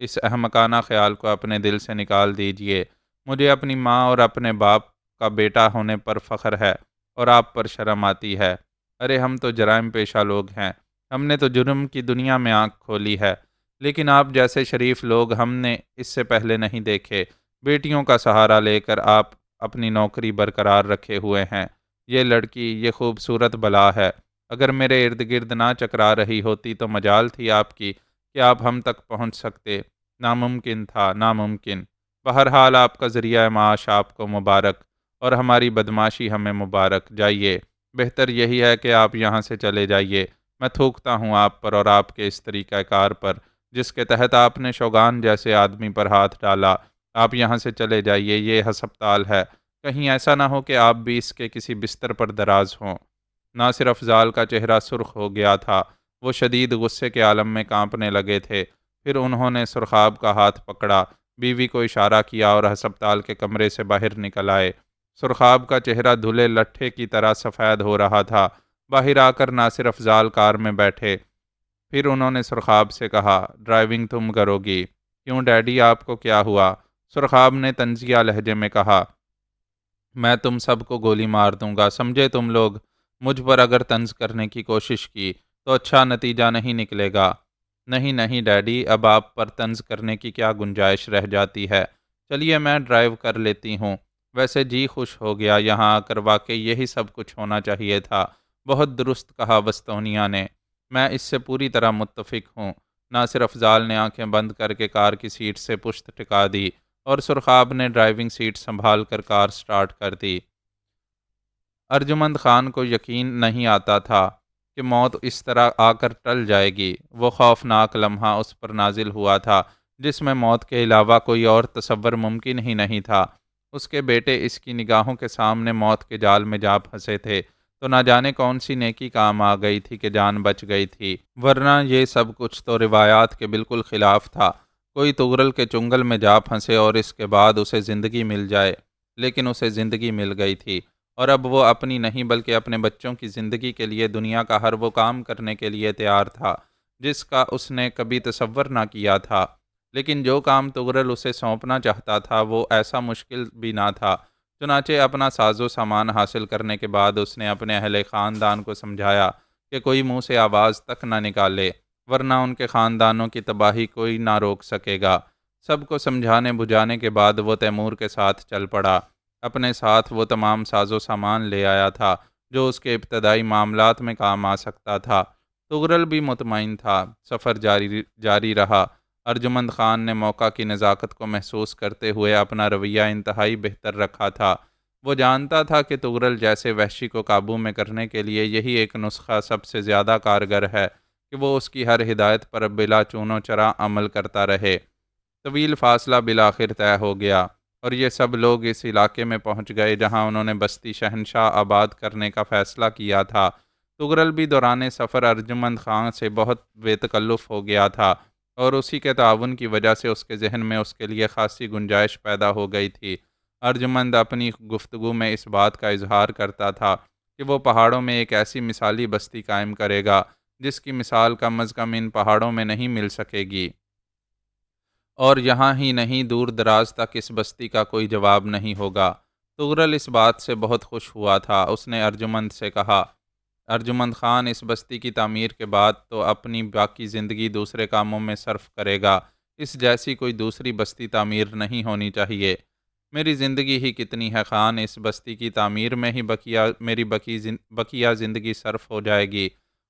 اس احمقانہ خیال کو اپنے دل سے نکال دیجئے۔ مجھے اپنی ماں اور اپنے باپ کا بیٹا ہونے پر فخر ہے اور آپ پر شرم آتی ہے۔ ارے ہم تو جرائم پیشہ لوگ ہیں، ہم نے تو جرم کی دنیا میں آنکھ کھولی ہے، لیکن آپ جیسے شریف لوگ ہم نے اس سے پہلے نہیں دیکھے۔ بیٹیوں کا سہارا لے کر آپ اپنی نوکری برقرار رکھے ہوئے ہیں۔ یہ لڑکی، یہ خوبصورت بلا ہے، اگر میرے ارد گرد نہ چکرا رہی ہوتی تو مجال تھی آپ کی کہ آپ ہم تک پہنچ سکتے۔ ناممکن تھا، ناممکن۔ بہرحال آپ کا ذریعہ معاش آپ کو مبارک، اور ہماری بدماشی ہمیں مبارک۔ جائیے، بہتر یہی ہے کہ آپ یہاں سے چلے جائیے۔ میں تھوکتا ہوں آپ پر اور آپ کے اس طریقہ کار پر جس کے تحت آپ نے شوگان جیسے آدمی پر ہاتھ ڈالا۔ آپ یہاں سے چلے جائیے، یہ ہسپتال ہے، کہیں ایسا نہ ہو کہ آپ بھی اس کے کسی بستر پر دراز ہوں۔ ناصر افضال کا چہرہ سرخ ہو گیا تھا، وہ شدید غصے کے عالم میں کانپنے لگے تھے۔ پھر انہوں نے سرخاب کا ہاتھ پکڑا، بیوی کو اشارہ کیا اور ہسپتال کے کمرے سے باہر نکل آئے۔ سرخاب کا چہرہ دھلے لٹھے کی طرح سفید ہو رہا تھا۔ باہر آ کر ناصر افضال کار میں بیٹھے۔ پھر انہوں نے سرخاب سے کہا، ڈرائیونگ تم کرو گی؟ کیوں ڈیڈی، آپ کو کیا ہوا؟ سرخاب نے طنزیہ لہجے میں کہا، میں تم سب کو گولی مار دوں گا، سمجھے تم لوگ؟ مجھ پر اگر طنز کرنے کی کوشش کی تو اچھا نتیجہ نہیں نکلے گا۔ نہیں نہیں ڈیڈی، اب آپ پر طنز کرنے کی کیا گنجائش رہ جاتی ہے؟ چلیے میں ڈرائیو کر لیتی ہوں۔ ویسے جی خوش ہو گیا یہاں آ کر، واقعی یہی سب کچھ ہونا چاہیے تھا۔ بہت درست کہا وسطونیہ نے، میں اس سے پوری طرح متفق ہوں۔ ناصر افضال نے آنکھیں بند کر کے کار کی سیٹ سے پشت ٹکا دی اور سرخاب نے ڈرائیونگ سیٹ سنبھال کر کار سٹارٹ کر دی۔ ارجمند خان کو یقین نہیں آتا تھا کہ موت اس طرح آ کر ٹل جائے گی۔ وہ خوفناک لمحہ اس پر نازل ہوا تھا جس میں موت کے علاوہ کوئی اور تصور ممکن ہی نہیں تھا۔ اس کے بیٹے اس کی نگاہوں کے سامنے موت کے جال میں جا پھنسے تھے، تو نہ جانے کون سی نیکی کام آ گئی تھی کہ جان بچ گئی تھی، ورنہ یہ سب کچھ تو روایات کے بالکل خلاف تھا۔ کوئی تغرل کے چنگل میں جا پھنسے اور اس کے بعد اسے زندگی مل جائے، لیکن اسے زندگی مل گئی تھی، اور اب وہ اپنی نہیں بلکہ اپنے بچوں کی زندگی کے لیے دنیا کا ہر وہ کام کرنے کے لیے تیار تھا جس کا اس نے کبھی تصور نہ کیا تھا۔ لیکن جو کام تغرل اسے سونپنا چاہتا تھا وہ ایسا مشکل بھی نہ تھا۔ چنانچہ اپنا ساز و سامان حاصل کرنے کے بعد اس نے اپنے اہل خاندان کو سمجھایا کہ کوئی منہ سے آواز تک نہ نکالے، ورنہ ان کے خاندانوں کی تباہی کوئی نہ روک سکے گا۔ سب کو سمجھانے بجھانے کے بعد وہ تیمور کے ساتھ چل پڑا۔ اپنے ساتھ وہ تمام ساز و سامان لے آیا تھا جو اس کے ابتدائی معاملات میں کام آ سکتا تھا۔ تغرل بھی مطمئن تھا۔ سفر جاری رہا۔ ارجمند خان نے موقع کی نزاکت کو محسوس کرتے ہوئے اپنا رویہ انتہائی بہتر رکھا تھا۔ وہ جانتا تھا کہ تغرل جیسے وحشی کو قابو میں کرنے کے لیے یہی ایک نسخہ سب سے زیادہ کارگر ہے کہ وہ اس کی ہر ہدایت پر بلا چون و چرا عمل کرتا رہے۔ طویل فاصلہ بالآخر طے ہو گیا اور یہ سب لوگ اس علاقے میں پہنچ گئے جہاں انہوں نے بستی شہنشاہ آباد کرنے کا فیصلہ کیا تھا۔ تغرل بھی دوران سفر ارجمند خان سے بہت بے تکلف ہو گیا تھا اور اسی کے تعاون کی وجہ سے اس کے ذہن میں اس کے لیے خاصی گنجائش پیدا ہو گئی تھی۔ ارجمند اپنی گفتگو میں اس بات کا اظہار کرتا تھا کہ وہ پہاڑوں میں ایک ایسی مثالی بستی قائم کرے گا جس کی مثال کم از کم ان پہاڑوں میں نہیں مل سکے گی، اور یہاں ہی نہیں دور دراز تک اس بستی کا کوئی جواب نہیں ہوگا۔ تغرل اس بات سے بہت خوش ہوا تھا۔ اس نے ارجمند سے کہا، ارجمند خان اس بستی کی تعمیر کے بعد تو اپنی باقی زندگی دوسرے کاموں میں صرف کرے گا، اس جیسی کوئی دوسری بستی تعمیر نہیں ہونی چاہیے۔ میری زندگی ہی کتنی ہے خان، اس بستی کی تعمیر میں ہی میری بقیہ زندگی صرف ہو جائے گی،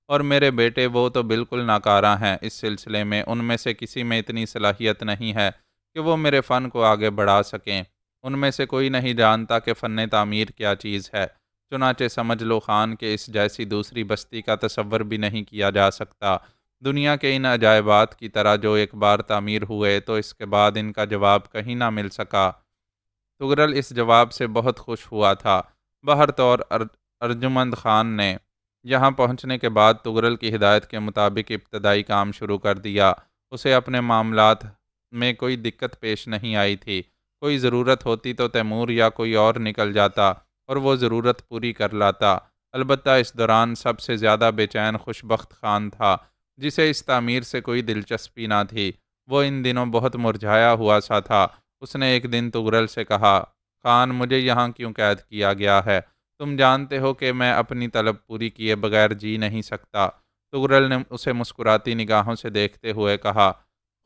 اور میرے بیٹے وہ تو بالکل ناکارہ ہیں اس سلسلے میں، ان میں سے کسی میں اتنی صلاحیت نہیں ہے کہ وہ میرے فن کو آگے بڑھا سکیں۔ ان میں سے کوئی نہیں جانتا کہ فن تعمیر کیا چیز ہے، چنانچہ سمجھ لو خان کہ اس جیسی دوسری بستی کا تصور بھی نہیں کیا جا سکتا۔ دنیا کے ان عجائبات کی طرح جو ایک بار تعمیر ہوئے تو اس کے بعد ان کا جواب کہیں نہ مل سکا۔ تغرل اس جواب سے بہت خوش ہوا تھا۔ بہرطور ارجمند خان نے یہاں پہنچنے کے بعد تغرل کی ہدایت کے مطابق ابتدائی کام شروع کر دیا۔ اسے اپنے معاملات میں کوئی دقت پیش نہیں آئی تھی۔ کوئی ضرورت ہوتی تو تیمور یا کوئی اور نکل جاتا اور وہ ضرورت پوری کر لاتا۔ البتہ اس دوران سب سے زیادہ بے چین خوشبخت خان تھا، جسے اس تعمیر سے کوئی دلچسپی نہ تھی۔ وہ ان دنوں بہت مرجھایا ہوا سا تھا۔ اس نے ایک دن تغرل سے کہا، خان، مجھے یہاں کیوں قید کیا گیا ہے؟ تم جانتے ہو کہ میں اپنی طلب پوری کیے بغیر جی نہیں سکتا۔ تغرل نے اسے مسکراتی نگاہوں سے دیکھتے ہوئے کہا،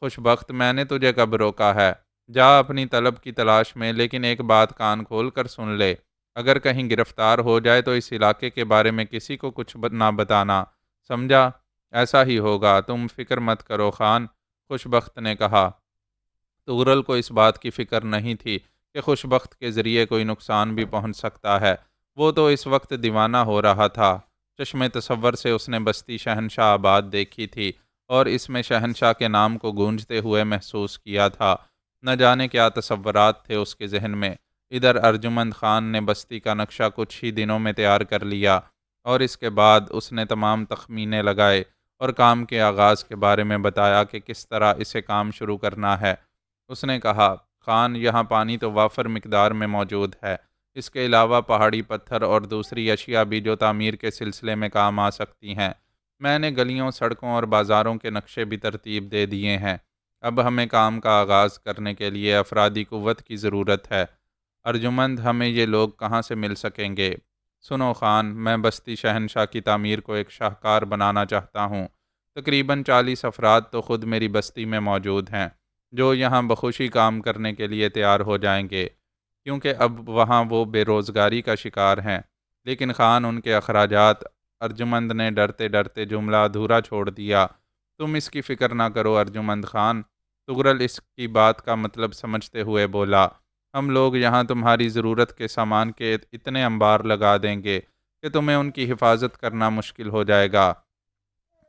خوشبخت، میں نے تجھے کب روکا ہے؟ جا اپنی طلب کی تلاش میں، لیکن ایک بات کان کھول کر سن لے۔ اگر کہیں گرفتار ہو جائے تو اس علاقے کے بارے میں کسی کو کچھ نہ بتانا، سمجھا؟ ایسا ہی ہوگا، تم فکر مت کرو خان، خوشبخت نے کہا۔ تغرل کو اس بات کی فکر نہیں تھی کہ خوشبخت کے ذریعے کوئی نقصان بھی پہنچ سکتا ہے۔ وہ تو اس وقت دیوانہ ہو رہا تھا۔ چشم تصور سے اس نے بستی شہنشاہ آباد دیکھی تھی اور اس میں شہنشاہ کے نام کو گونجتے ہوئے محسوس کیا تھا۔ نہ جانے کیا تصورات تھے اس کے ذہن میں۔ ادھر ارجمند خان نے بستی کا نقشہ کچھ ہی دنوں میں تیار کر لیا اور اس کے بعد اس نے تمام تخمینے لگائے اور کام کے آغاز کے بارے میں بتایا کہ کس طرح اسے کام شروع کرنا ہے۔ اس نے کہا، خان، یہاں پانی تو وافر مقدار میں موجود ہے۔ اس کے علاوہ پہاڑی پتھر اور دوسری اشیاء بھی جو تعمیر کے سلسلے میں کام آ سکتی ہیں۔ میں نے گلیوں، سڑکوں اور بازاروں کے نقشے بھی ترتیب دے دیے ہیں۔ اب ہمیں کام کا آغاز کرنے کے لیے افرادی قوت کی ضرورت ہے۔ ارجمند، ہمیں یہ لوگ کہاں سے مل سکیں گے؟ سنو خان، میں بستی شہنشاہ کی تعمیر کو ایک شاہکار بنانا چاہتا ہوں۔ تقریباً 40 افراد تو خود میری بستی میں موجود ہیں جو یہاں بخوشی کام کرنے کے لیے تیار ہو جائیں گے، کیونکہ اب وہاں وہ بے روزگاری کا شکار ہیں۔ لیکن خان، ان کے اخراجات۔ ارجمند نے ڈرتے ڈرتے جملہ ادھورا چھوڑ دیا۔ تم اس کی فکر نہ کرو ارجمند خان، تغرل اس کی بات کا مطلب سمجھتے ہوئے بولا۔ ہم لوگ یہاں تمہاری ضرورت کے سامان کے اتنے انبار لگا دیں گے کہ تمہیں ان کی حفاظت کرنا مشکل ہو جائے گا۔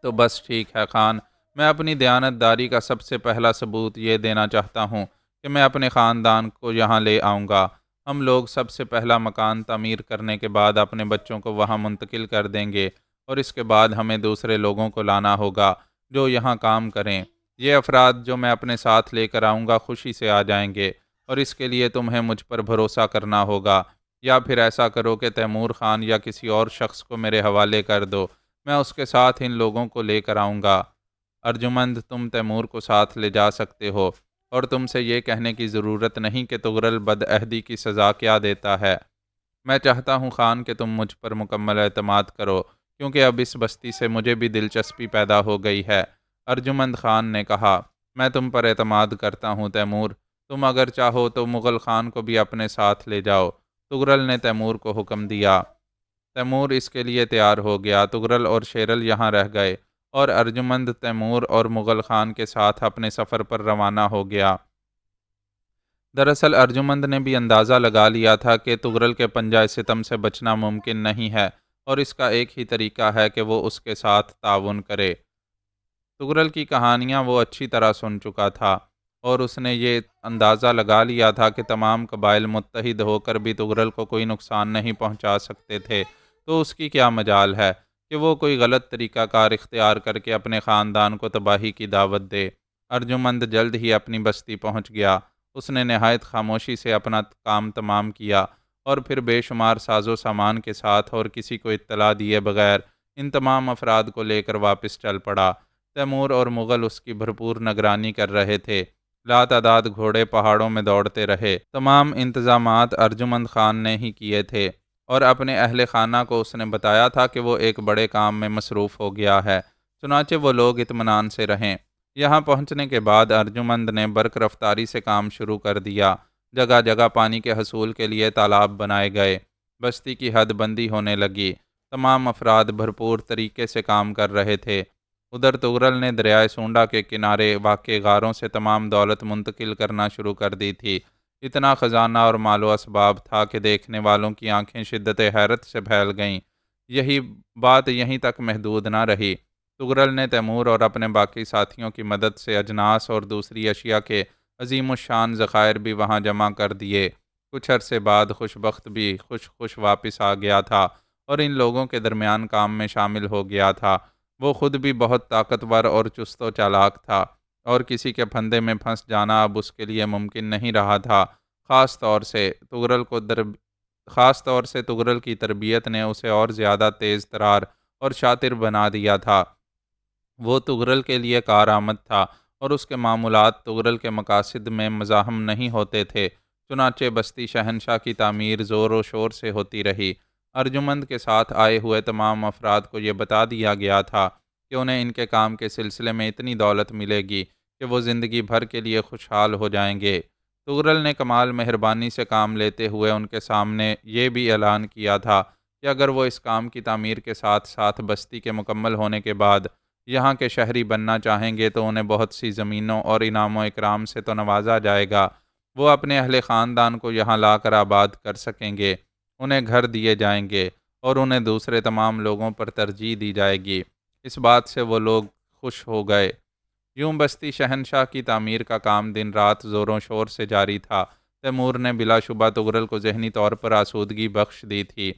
تو بس ٹھیک ہے خان، میں اپنی دیانتداری کا سب سے پہلا ثبوت یہ دینا چاہتا ہوں کہ میں اپنے خاندان کو یہاں لے آؤں گا۔ ہم لوگ سب سے پہلا مکان تعمیر کرنے کے بعد اپنے بچوں کو وہاں منتقل کر دیں گے اور اس کے بعد ہمیں دوسرے لوگوں کو لانا ہوگا جو یہاں کام کریں۔ یہ افراد جو میں اپنے ساتھ لے کر آؤں گا خوشی سے آ جائیں گے، اور اس کے لیے تمہیں مجھ پر بھروسہ کرنا ہوگا، یا پھر ایسا کرو کہ تیمور خان یا کسی اور شخص کو میرے حوالے کر دو، میں اس کے ساتھ ان لوگوں کو لے کر آؤں گا۔ ارجمند، تم تیمور کو ساتھ لے جا سکتے ہو، اور تم سے یہ کہنے کی ضرورت نہیں کہ تغرل بدعہدی کی سزا کیا دیتا ہے۔ میں چاہتا ہوں خان کہ تم مجھ پر مکمل اعتماد کرو، کیونکہ اب اس بستی سے مجھے بھی دلچسپی پیدا ہو گئی ہے۔ ارجمند خان نے کہا، میں تم پر اعتماد کرتا ہوں تیمور، تم اگر چاہو تو مغل خان کو بھی اپنے ساتھ لے جاؤ۔ تغرل نے تیمور کو حکم دیا۔ تیمور اس کے لیے تیار ہو گیا۔ تغرل اور شیرل یہاں رہ گئے اور ارجمند تیمور اور مغل خان کے ساتھ اپنے سفر پر روانہ ہو گیا۔ دراصل ارجمند نے بھی اندازہ لگا لیا تھا کہ تغرل کے پنجہ ستم سے بچنا ممکن نہیں ہے، اور اس کا ایک ہی طریقہ ہے کہ وہ اس کے ساتھ تعاون کرے۔ تغرل کی کہانیاں وہ اچھی طرح سن چکا تھا، اور اس نے یہ اندازہ لگا لیا تھا کہ تمام قبائل متحد ہو کر بھی تغرل کو کوئی نقصان نہیں پہنچا سکتے تھے، تو اس کی کیا مجال ہے کہ وہ کوئی غلط طریقہ کار اختیار کر کے اپنے خاندان کو تباہی کی دعوت دے۔ ارجمند جلد ہی اپنی بستی پہنچ گیا۔ اس نے نہایت خاموشی سے اپنا کام تمام کیا، اور پھر بے شمار ساز و سامان کے ساتھ اور کسی کو اطلاع دیے بغیر ان تمام افراد کو لے کر واپس چل پڑا۔ تیمور اور مغل اس کی بھرپور نگرانی کر رہے تھے۔ لاتعداد گھوڑے پہاڑوں میں دوڑتے رہے۔ تمام انتظامات ارجمند خان نے ہی کیے تھے، اور اپنے اہل خانہ کو اس نے بتایا تھا کہ وہ ایک بڑے کام میں مصروف ہو گیا ہے، چنانچہ وہ لوگ اطمینان سے رہیں۔ یہاں پہنچنے کے بعد ارجمند نے برق رفتاری سے کام شروع کر دیا۔ جگہ جگہ پانی کے حصول کے لیے تالاب بنائے گئے۔ بستی کی حد بندی ہونے لگی۔ تمام افراد بھرپور طریقے سے کام کر رہے تھے۔ ادھر تغرل نے دریائے سونڈا کے کنارے واقع غاروں سے تمام دولت منتقل کرنا شروع کر دی تھی۔ اتنا خزانہ اور مال و اسباب تھا کہ دیکھنے والوں کی آنکھیں شدت حیرت سے پھیل گئیں۔ یہی بات یہیں تک محدود نہ رہی۔ تغرل نے تیمور اور اپنے باقی ساتھیوں کی مدد سے اجناس اور دوسری اشیاء کے عظیم الشان ذخائر بھی وہاں جمع کر دیے۔ کچھ عرصے بعد خوشبخت بھی خوش واپس آ گیا تھا، اور ان لوگوں کے درمیان کام میں شامل ہو گیا تھا۔ وہ خود بھی بہت طاقتور اور چست و چالاک تھا، اور کسی کے پھندے میں پھنس جانا اب اس کے لیے ممکن نہیں رہا تھا۔ خاص طور سے تغرل کی تربیت نے اسے اور زیادہ تیز ترار اور شاطر بنا دیا تھا۔ وہ تغرل کے لیے کارآمد تھا، اور اس کے معمولات تغرل کے مقاصد میں مزاحم نہیں ہوتے تھے۔ چنانچہ بستی شہنشاہ کی تعمیر زور و شور سے ہوتی رہی۔ ارجمند کے ساتھ آئے ہوئے تمام افراد کو یہ بتا دیا گیا تھا کہ انہیں ان کے کام کے سلسلے میں اتنی دولت ملے گی کہ وہ زندگی بھر کے لیے خوشحال ہو جائیں گے۔ تغرل نے کمال مہربانی سے کام لیتے ہوئے ان کے سامنے یہ بھی اعلان کیا تھا کہ اگر وہ اس کام کی تعمیر کے ساتھ ساتھ بستی کے مکمل ہونے کے بعد یہاں کے شہری بننا چاہیں گے تو انہیں بہت سی زمینوں اور انعام و اکرام سے تو نوازا جائے گا۔ وہ اپنے اہل خاندان کو یہاں لا کر آباد کر سکیں گے، انہیں گھر دیے جائیں گے، اور انہیں دوسرے تمام لوگوں پر ترجیح دی جائے گی۔ اس بات سے وہ لوگ خوش ہو گئے۔ یوں بستی شہنشاہ کی تعمیر کا کام دن رات زوروں شور سے جاری تھا۔ تیمور نے بلا شبہ تغرل کو ذہنی طور پر آسودگی بخش دی تھی،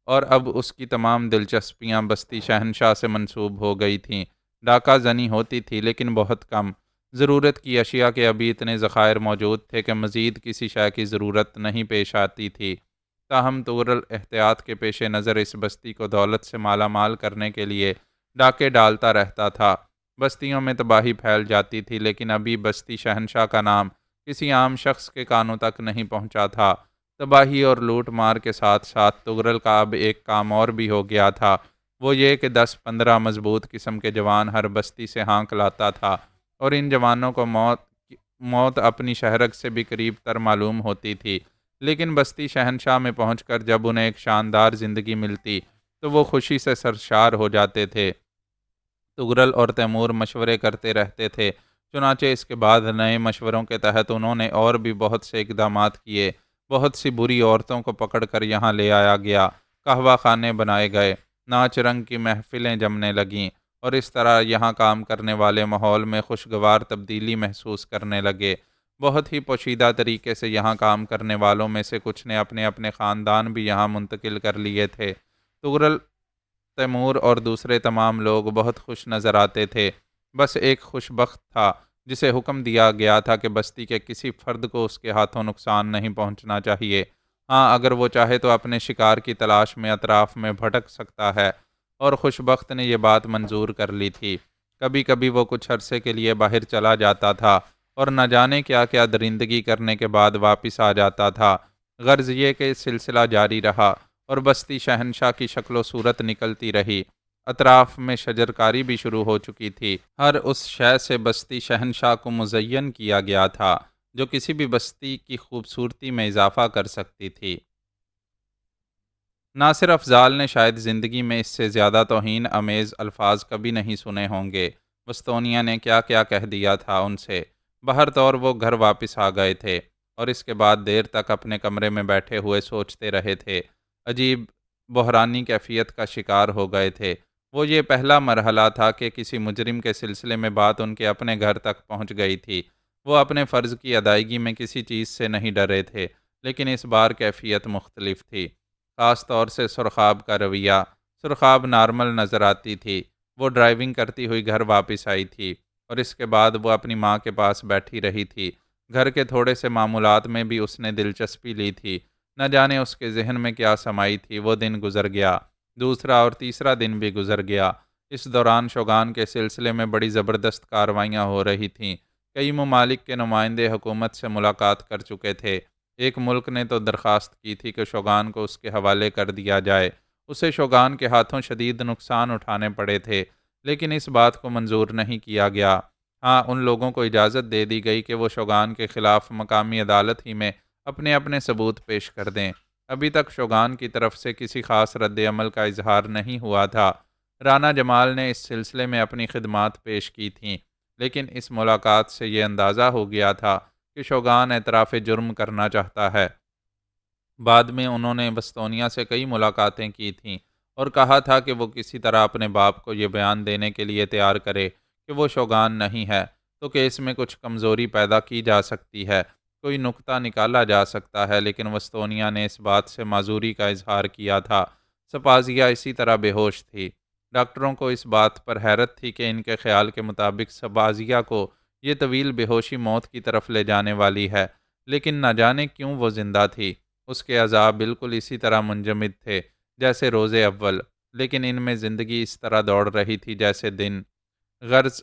اور اب اس کی تمام دلچسپیاں بستی شہنشاہ سے منسوب ہو گئی تھیں۔ ڈاکہ زنی ہوتی تھی، لیکن بہت کم۔ ضرورت کی اشیاء کے ابھی اتنے ذخائر موجود تھے کہ مزید کسی شے کی ضرورت نہیں پیش آتی تھی۔ تاہم تغرل احتیاط کے پیش نظر اس بستی کو دولت سے مالا مال کرنے کے لیے ڈاکے ڈالتا رہتا تھا۔ بستیوں میں تباہی پھیل جاتی تھی، لیکن ابھی بستی شہنشاہ کا نام کسی عام شخص کے کانوں تک نہیں پہنچا تھا۔ تباہی اور لوٹ مار کے ساتھ ساتھ تغرل کا اب ایک کام اور بھی ہو گیا تھا۔ وہ یہ کہ 10-15 مضبوط قسم کے جوان ہر بستی سے ہانک لاتا تھا، اور ان جوانوں کو موت اپنی شہرک سے بھی قریب تر معلوم ہوتی تھی۔ لیکن بستی شہنشاہ میں پہنچ کر جب انہیں ایک شاندار زندگی ملتی تو وہ خوشی سے سرشار ہو جاتے تھے۔ تغرل اور تیمور مشورے کرتے رہتے تھے، چنانچہ اس کے بعد نئے مشوروں کے تحت انہوں نے اور بھی بہت سے اقدامات کیے۔ بہت سی بری عورتوں کو پکڑ کر یہاں لے آیا گیا، قہوہ خانے بنائے گئے، ناچ رنگ کی محفلیں جمنے لگیں، اور اس طرح یہاں کام کرنے والے ماحول میں خوشگوار تبدیلی محسوس کرنے لگے۔ بہت ہی پوشیدہ طریقے سے یہاں کام کرنے والوں میں سے کچھ نے اپنے اپنے خاندان بھی یہاں منتقل کر لیے تھے۔ تغرل، تیمور اور دوسرے تمام لوگ بہت خوش نظر آتے تھے۔ بس ایک خوش بخت تھا جسے حکم دیا گیا تھا کہ بستی کے کسی فرد کو اس کے ہاتھوں نقصان نہیں پہنچنا چاہیے۔ ہاں، اگر وہ چاہے تو اپنے شکار کی تلاش میں اطراف میں بھٹک سکتا ہے، اور خوش بخت نے یہ بات منظور کر لی تھی۔ کبھی کبھی وہ کچھ عرصے کے لیے باہر چلا جاتا تھا، اور نہ جانے کیا کیا درندگی کرنے کے بعد واپس آ جاتا تھا۔ غرض یہ کہ سلسلہ جاری رہا، اور بستی شہنشاہ کی شکل و صورت نکلتی رہی۔ اطراف میں شجرکاری بھی شروع ہو چکی تھی۔ ہر اس شے سے بستی شہنشاہ کو مزین کیا گیا تھا جو کسی بھی بستی کی خوبصورتی میں اضافہ کر سکتی تھی۔ ناصر افضال نے شاید زندگی میں اس سے زیادہ توہین امیز الفاظ کبھی نہیں سنے ہوں گے۔ وستونیا نے کیا کیا کہہ دیا تھا ان سے۔ بہر طور وہ گھر واپس آ گئے تھے۔ اور اس کے بعد دیر تک اپنے کمرے میں بیٹھے ہوئے سوچتے رہے تھے۔ عجیب بحرانی کیفیت کا شکار ہو گئے تھے۔ وہ یہ پہلا مرحلہ تھا کہ کسی مجرم کے سلسلے میں بات ان کے اپنے گھر تک پہنچ گئی تھی۔ وہ اپنے فرض کی ادائیگی میں کسی چیز سے نہیں ڈرے تھے، لیکن اس بار کیفیت مختلف تھی، خاص طور سے سرخاب کا رویہ۔ سرخاب نارمل نظر آتی تھی۔ وہ ڈرائیونگ کرتی ہوئی گھر واپس آئی تھی اور اس کے بعد وہ اپنی ماں کے پاس بیٹھی رہی تھی۔ گھر کے تھوڑے سے معمولات میں بھی اس نے دلچسپی لی تھی۔ نہ جانے اس کے ذہن میں کیا سمائی تھی۔ وہ دن گزر گیا، دوسرا اور تیسرا دن بھی گزر گیا۔ اس دوران شوگان کے سلسلے میں بڑی زبردست کارروائیاں ہو رہی تھیں۔ کئی ممالک کے نمائندے حکومت سے ملاقات کر چکے تھے۔ ایک ملک نے تو درخواست کی تھی کہ شوگان کو اس کے حوالے کر دیا جائے۔ اسے شوگان کے ہاتھوں شدید نقصان اٹھانے پڑے تھے، لیکن اس بات کو منظور نہیں کیا گیا۔ ہاں، ان لوگوں کو اجازت دے دی گئی کہ وہ شوگان کے خلاف مقامی عدالت ہی میں اپنے اپنے ثبوت پیش کر دیں۔ ابھی تک شوگان کی طرف سے کسی خاص رد عمل کا اظہار نہیں ہوا تھا۔ رانا جمال نے اس سلسلے میں اپنی خدمات پیش کی تھیں، لیکن اس ملاقات سے یہ اندازہ ہو گیا تھا کہ شوگان اعتراف جرم کرنا چاہتا ہے۔ بعد میں انہوں نے بستونیا سے کئی ملاقاتیں کی تھیں اور کہا تھا کہ وہ کسی طرح اپنے باپ کو یہ بیان دینے کے لیے تیار کرے کہ وہ شوگان نہیں ہے، تو کیس میں کچھ کمزوری پیدا کی جا سکتی ہے، کوئی نکتہ نکالا جا سکتا ہے، لیکن وستونیا نے اس بات سے معذوری کا اظہار کیا تھا۔ سپازیا اسی طرح بے ہوش تھی۔ ڈاکٹروں کو اس بات پر حیرت تھی کہ ان کے خیال کے مطابق سپازیا کو یہ طویل بے ہوشی موت کی طرف لے جانے والی ہے، لیکن نہ جانے کیوں وہ زندہ تھی۔ اس کے اعضاء بالکل اسی طرح منجمد تھے جیسے روز اول، لیکن ان میں زندگی اس طرح دوڑ رہی تھی جیسے دن۔ غرض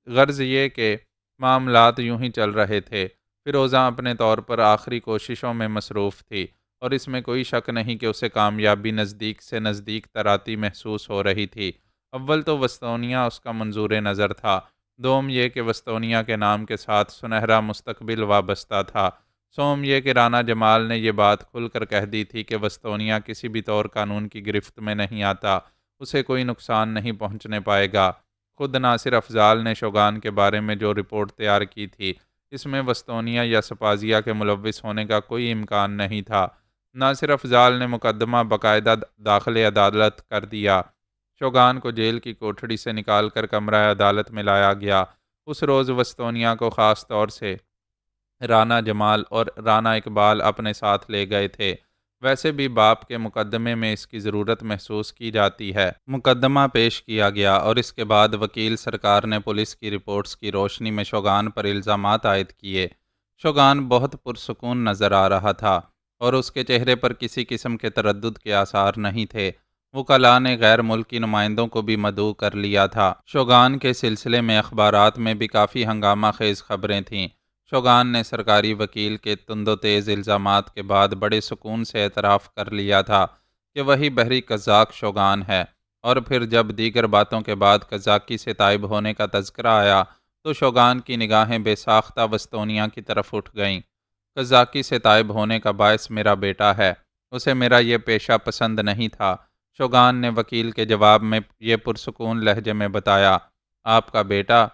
غرض یہ کہ معاملات یوں ہی چل رہے تھے۔ فیروزہ اپنے طور پر آخری کوششوں میں مصروف تھی اور اس میں کوئی شک نہیں کہ اسے کامیابی نزدیک سے نزدیک تر آتی محسوس ہو رہی تھی۔ اول تو وستونیا اس کا منظور نظر تھا، دوم یہ کہ وستونیا کے نام کے ساتھ سنہرا مستقبل وابستہ تھا، سوم یہ کہ رانا جمال نے یہ بات کھل کر کہہ دی تھی کہ وستونیا کسی بھی طور قانون کی گرفت میں نہیں آتا، اسے کوئی نقصان نہیں پہنچنے پائے گا۔ خود ناصر افضال نے شوگان کے بارے میں جو رپورٹ تیار کی تھی، اس میں وستونیا یا سپازیا کے ملوث ہونے کا کوئی امکان نہیں تھا۔ ناصر افضال نے مقدمہ باقاعدہ داخل عدالت کر دیا۔ شوگان کو جیل کی کوٹھڑی سے نکال کر کمرہ عدالت میں لایا گیا۔ اس روز وستونیا کو خاص طور سے رانا جمال اور رانا اقبال اپنے ساتھ لے گئے تھے۔ ویسے بھی باپ کے مقدمے میں اس کی ضرورت محسوس کی جاتی ہے۔ مقدمہ پیش کیا گیا اور اس کے بعد وکیل سرکار نے پولیس کی رپورٹس کی روشنی میں شوگان پر الزامات عائد کیے۔ شوگان بہت پرسکون نظر آ رہا تھا اور اس کے چہرے پر کسی قسم کے تردد کے آثار نہیں تھے۔ وکلاء نے غیر ملکی نمائندوں کو بھی مدعو کر لیا تھا۔ شوگان کے سلسلے میں اخبارات میں بھی کافی ہنگامہ خیز خبریں تھیں۔ شوگان نے سرکاری وکیل کے تند و تیز الزامات کے بعد بڑے سکون سے اعتراف کر لیا تھا کہ وہی بحری قزاق شوگان ہے، اور پھر جب دیگر باتوں کے بعد قزاقی سے تائب ہونے کا تذکرہ آیا تو شوگان کی نگاہیں بے ساختہ وستونیا کی طرف اٹھ گئیں۔ قزاقی سے تائب ہونے کا باعث میرا بیٹا ہے، اسے میرا یہ پیشہ پسند نہیں تھا۔ شوگان نے وکیل کے جواب میں یہ پرسکون لہجے میں بتایا، آپ کا بیٹا؟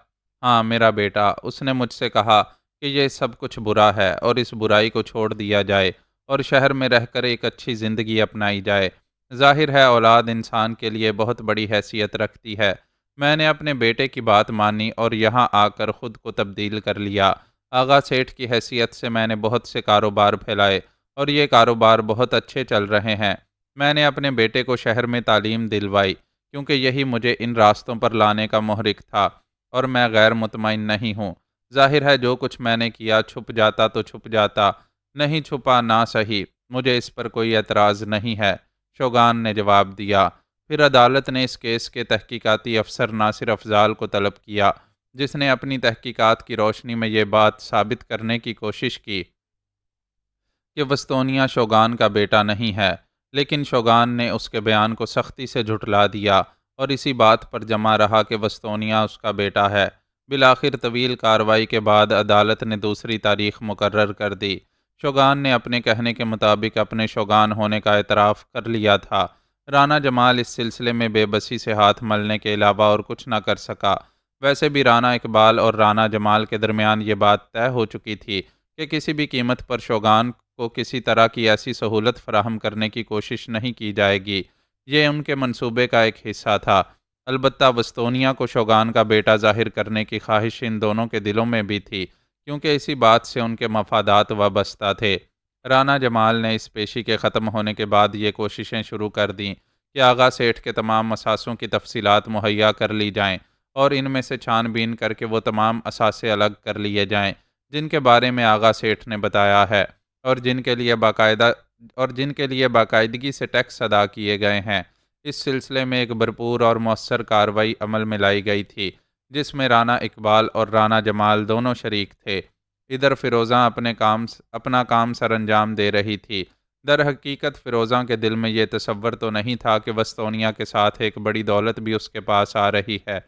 ہاں، میرا بیٹا۔ اس نے مجھ سے کہا کہ یہ سب کچھ برا ہے اور اس برائی کو چھوڑ دیا جائے اور شہر میں رہ کر ایک اچھی زندگی اپنائی جائے۔ ظاہر ہے اولاد انسان کے لیے بہت بڑی حیثیت رکھتی ہے۔ میں نے اپنے بیٹے کی بات مانی اور یہاں آ کر خود کو تبدیل کر لیا۔ آغا سیٹھ کی حیثیت سے میں نے بہت سے کاروبار پھیلائے اور یہ کاروبار بہت اچھے چل رہے ہیں۔ میں نے اپنے بیٹے کو شہر میں تعلیم دلوائی کیونکہ یہی مجھے ان راستوں پر لانے کا محرک تھا، اور میں غیر مطمئن نہیں ہوں۔ ظاہر ہے جو کچھ میں نے کیا چھپ جاتا تو چھپ جاتا، نہیں چھپا نہ صحیح، مجھے اس پر کوئی اعتراض نہیں ہے، شوگان نے جواب دیا۔ پھر عدالت نے اس کیس کے تحقیقاتی افسر ناصر افضال کو طلب کیا، جس نے اپنی تحقیقات کی روشنی میں یہ بات ثابت کرنے کی کوشش کی کہ وستونیا شوگان کا بیٹا نہیں ہے، لیکن شوگان نے اس کے بیان کو سختی سے جھٹلا دیا اور اسی بات پر جمع رہا کہ وستونیا اس کا بیٹا ہے۔ بالآخر طویل کارروائی کے بعد عدالت نے دوسری تاریخ مقرر کر دی۔ شوگان نے اپنے کہنے کے مطابق اپنے شوگان ہونے کا اعتراف کر لیا تھا۔ رانا جمال اس سلسلے میں بے بسی سے ہاتھ ملنے کے علاوہ اور کچھ نہ کر سکا۔ ویسے بھی رانا اقبال اور رانا جمال کے درمیان یہ بات طے ہو چکی تھی کہ کسی بھی قیمت پر شوگان کو کسی طرح کی ایسی سہولت فراہم کرنے کی کوشش نہیں کی جائے گی۔ یہ ان کے منصوبے کا ایک حصہ تھا۔ البتہ وستونیا کو شوگان کا بیٹا ظاہر کرنے کی خواہش ان دونوں کے دلوں میں بھی تھی، کیونکہ اسی بات سے ان کے مفادات وابستہ تھے۔ رانا جمال نے اس پیشی کے ختم ہونے کے بعد یہ کوششیں شروع کر دیں کہ آغا سیٹھ کے تمام اثاثوں کی تفصیلات مہیا کر لی جائیں اور ان میں سے چھان بین کر کے وہ تمام اثاثے الگ کر لیے جائیں جن کے بارے میں آغا سیٹھ نے بتایا ہے اور جن کے لیے باقاعدگی سے ٹیکس ادا کیے گئے ہیں۔ اس سلسلے میں ایک بھرپور اور مؤثر کارروائی عمل میں لائی گئی تھی، جس میں رانا اقبال اور رانا جمال دونوں شریک تھے۔ ادھر فیروزہ اپنا کام سر انجام دے رہی تھی۔ در حقیقت فیروزہ کے دل میں یہ تصور تو نہیں تھا کہ وستونیا کے ساتھ ایک بڑی دولت بھی اس کے پاس آ رہی ہے،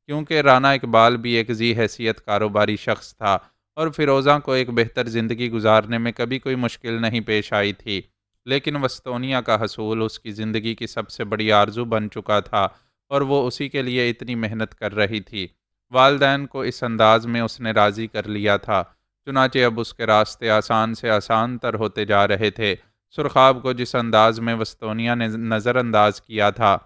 کیونکہ رانا اقبال بھی ایک ذی حیثیت کاروباری شخص تھا اور فیروزہ کو ایک بہتر زندگی گزارنے میں کبھی کوئی مشکل نہیں پیش آئی تھی۔ لیکن وستونیا کا حصول اس کی زندگی کی سب سے بڑی آرزو بن چکا تھا اور وہ اسی کے لیے اتنی محنت کر رہی تھی۔ والدین کو اس انداز میں اس نے راضی کر لیا تھا، چنانچہ اب اس کے راستے آسان سے آسان تر ہوتے جا رہے تھے۔ سرخاب کو جس انداز میں وستونیا نے نظر انداز کیا تھا،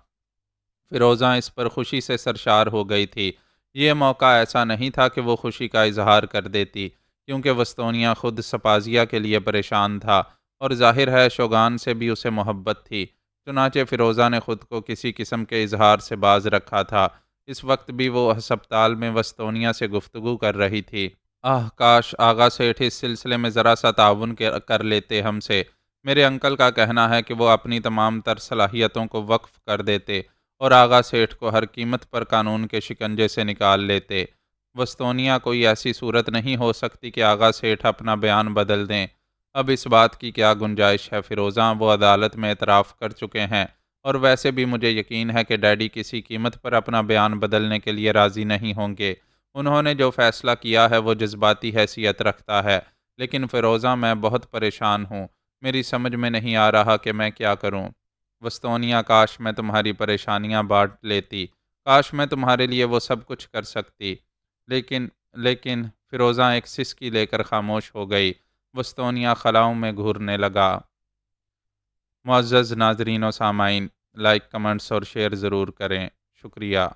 فیروزہ اس پر خوشی سے سرشار ہو گئی تھی۔ یہ موقع ایسا نہیں تھا کہ وہ خوشی کا اظہار کر دیتی، کیونکہ وستونیا خود سپازیا کے لیے پریشان تھا اور ظاہر ہے شوگان سے بھی اسے محبت تھی۔ چنانچہ فیروزہ نے خود کو کسی قسم کے اظہار سے باز رکھا تھا۔ اس وقت بھی وہ ہسپتال میں وستونیا سے گفتگو کر رہی تھی۔ کاش آغا سیٹھ اس سلسلے میں ذرا سا تعاون کر لیتے ہم سے۔ میرے انکل کا کہنا ہے کہ وہ اپنی تمام تر صلاحیتوں کو وقف کر دیتے اور آغا سیٹھ کو ہر قیمت پر قانون کے شکنجے سے نکال لیتے۔ وستونیا کوئی ایسی صورت نہیں ہو سکتی کہ آغا سیٹھ اپنا بیان بدل دیں۔ اب اس بات کی کیا گنجائش ہے فیروزہ، وہ عدالت میں اعتراف کر چکے ہیں، اور ویسے بھی مجھے یقین ہے کہ ڈیڈی کسی قیمت پر اپنا بیان بدلنے کے لیے راضی نہیں ہوں گے۔ انہوں نے جو فیصلہ کیا ہے وہ جذباتی حیثیت رکھتا ہے، لیکن فیروزہ میں بہت پریشان ہوں۔ میری سمجھ میں نہیں آ رہا کہ میں کیا کروں۔ وستونیا، کاش میں تمہاری پریشانیاں بانٹ لیتی، کاش میں تمہارے لیے وہ سب کچھ کر سکتی، لیکن فیروزہ ایک سسکی لے کر خاموش ہو گئی۔ وستونیا خلاؤں میں گھورنے لگا۔ معزز ناظرین و سامعین، لائک، کمنٹس اور شیئر ضرور کریں۔ شکریہ۔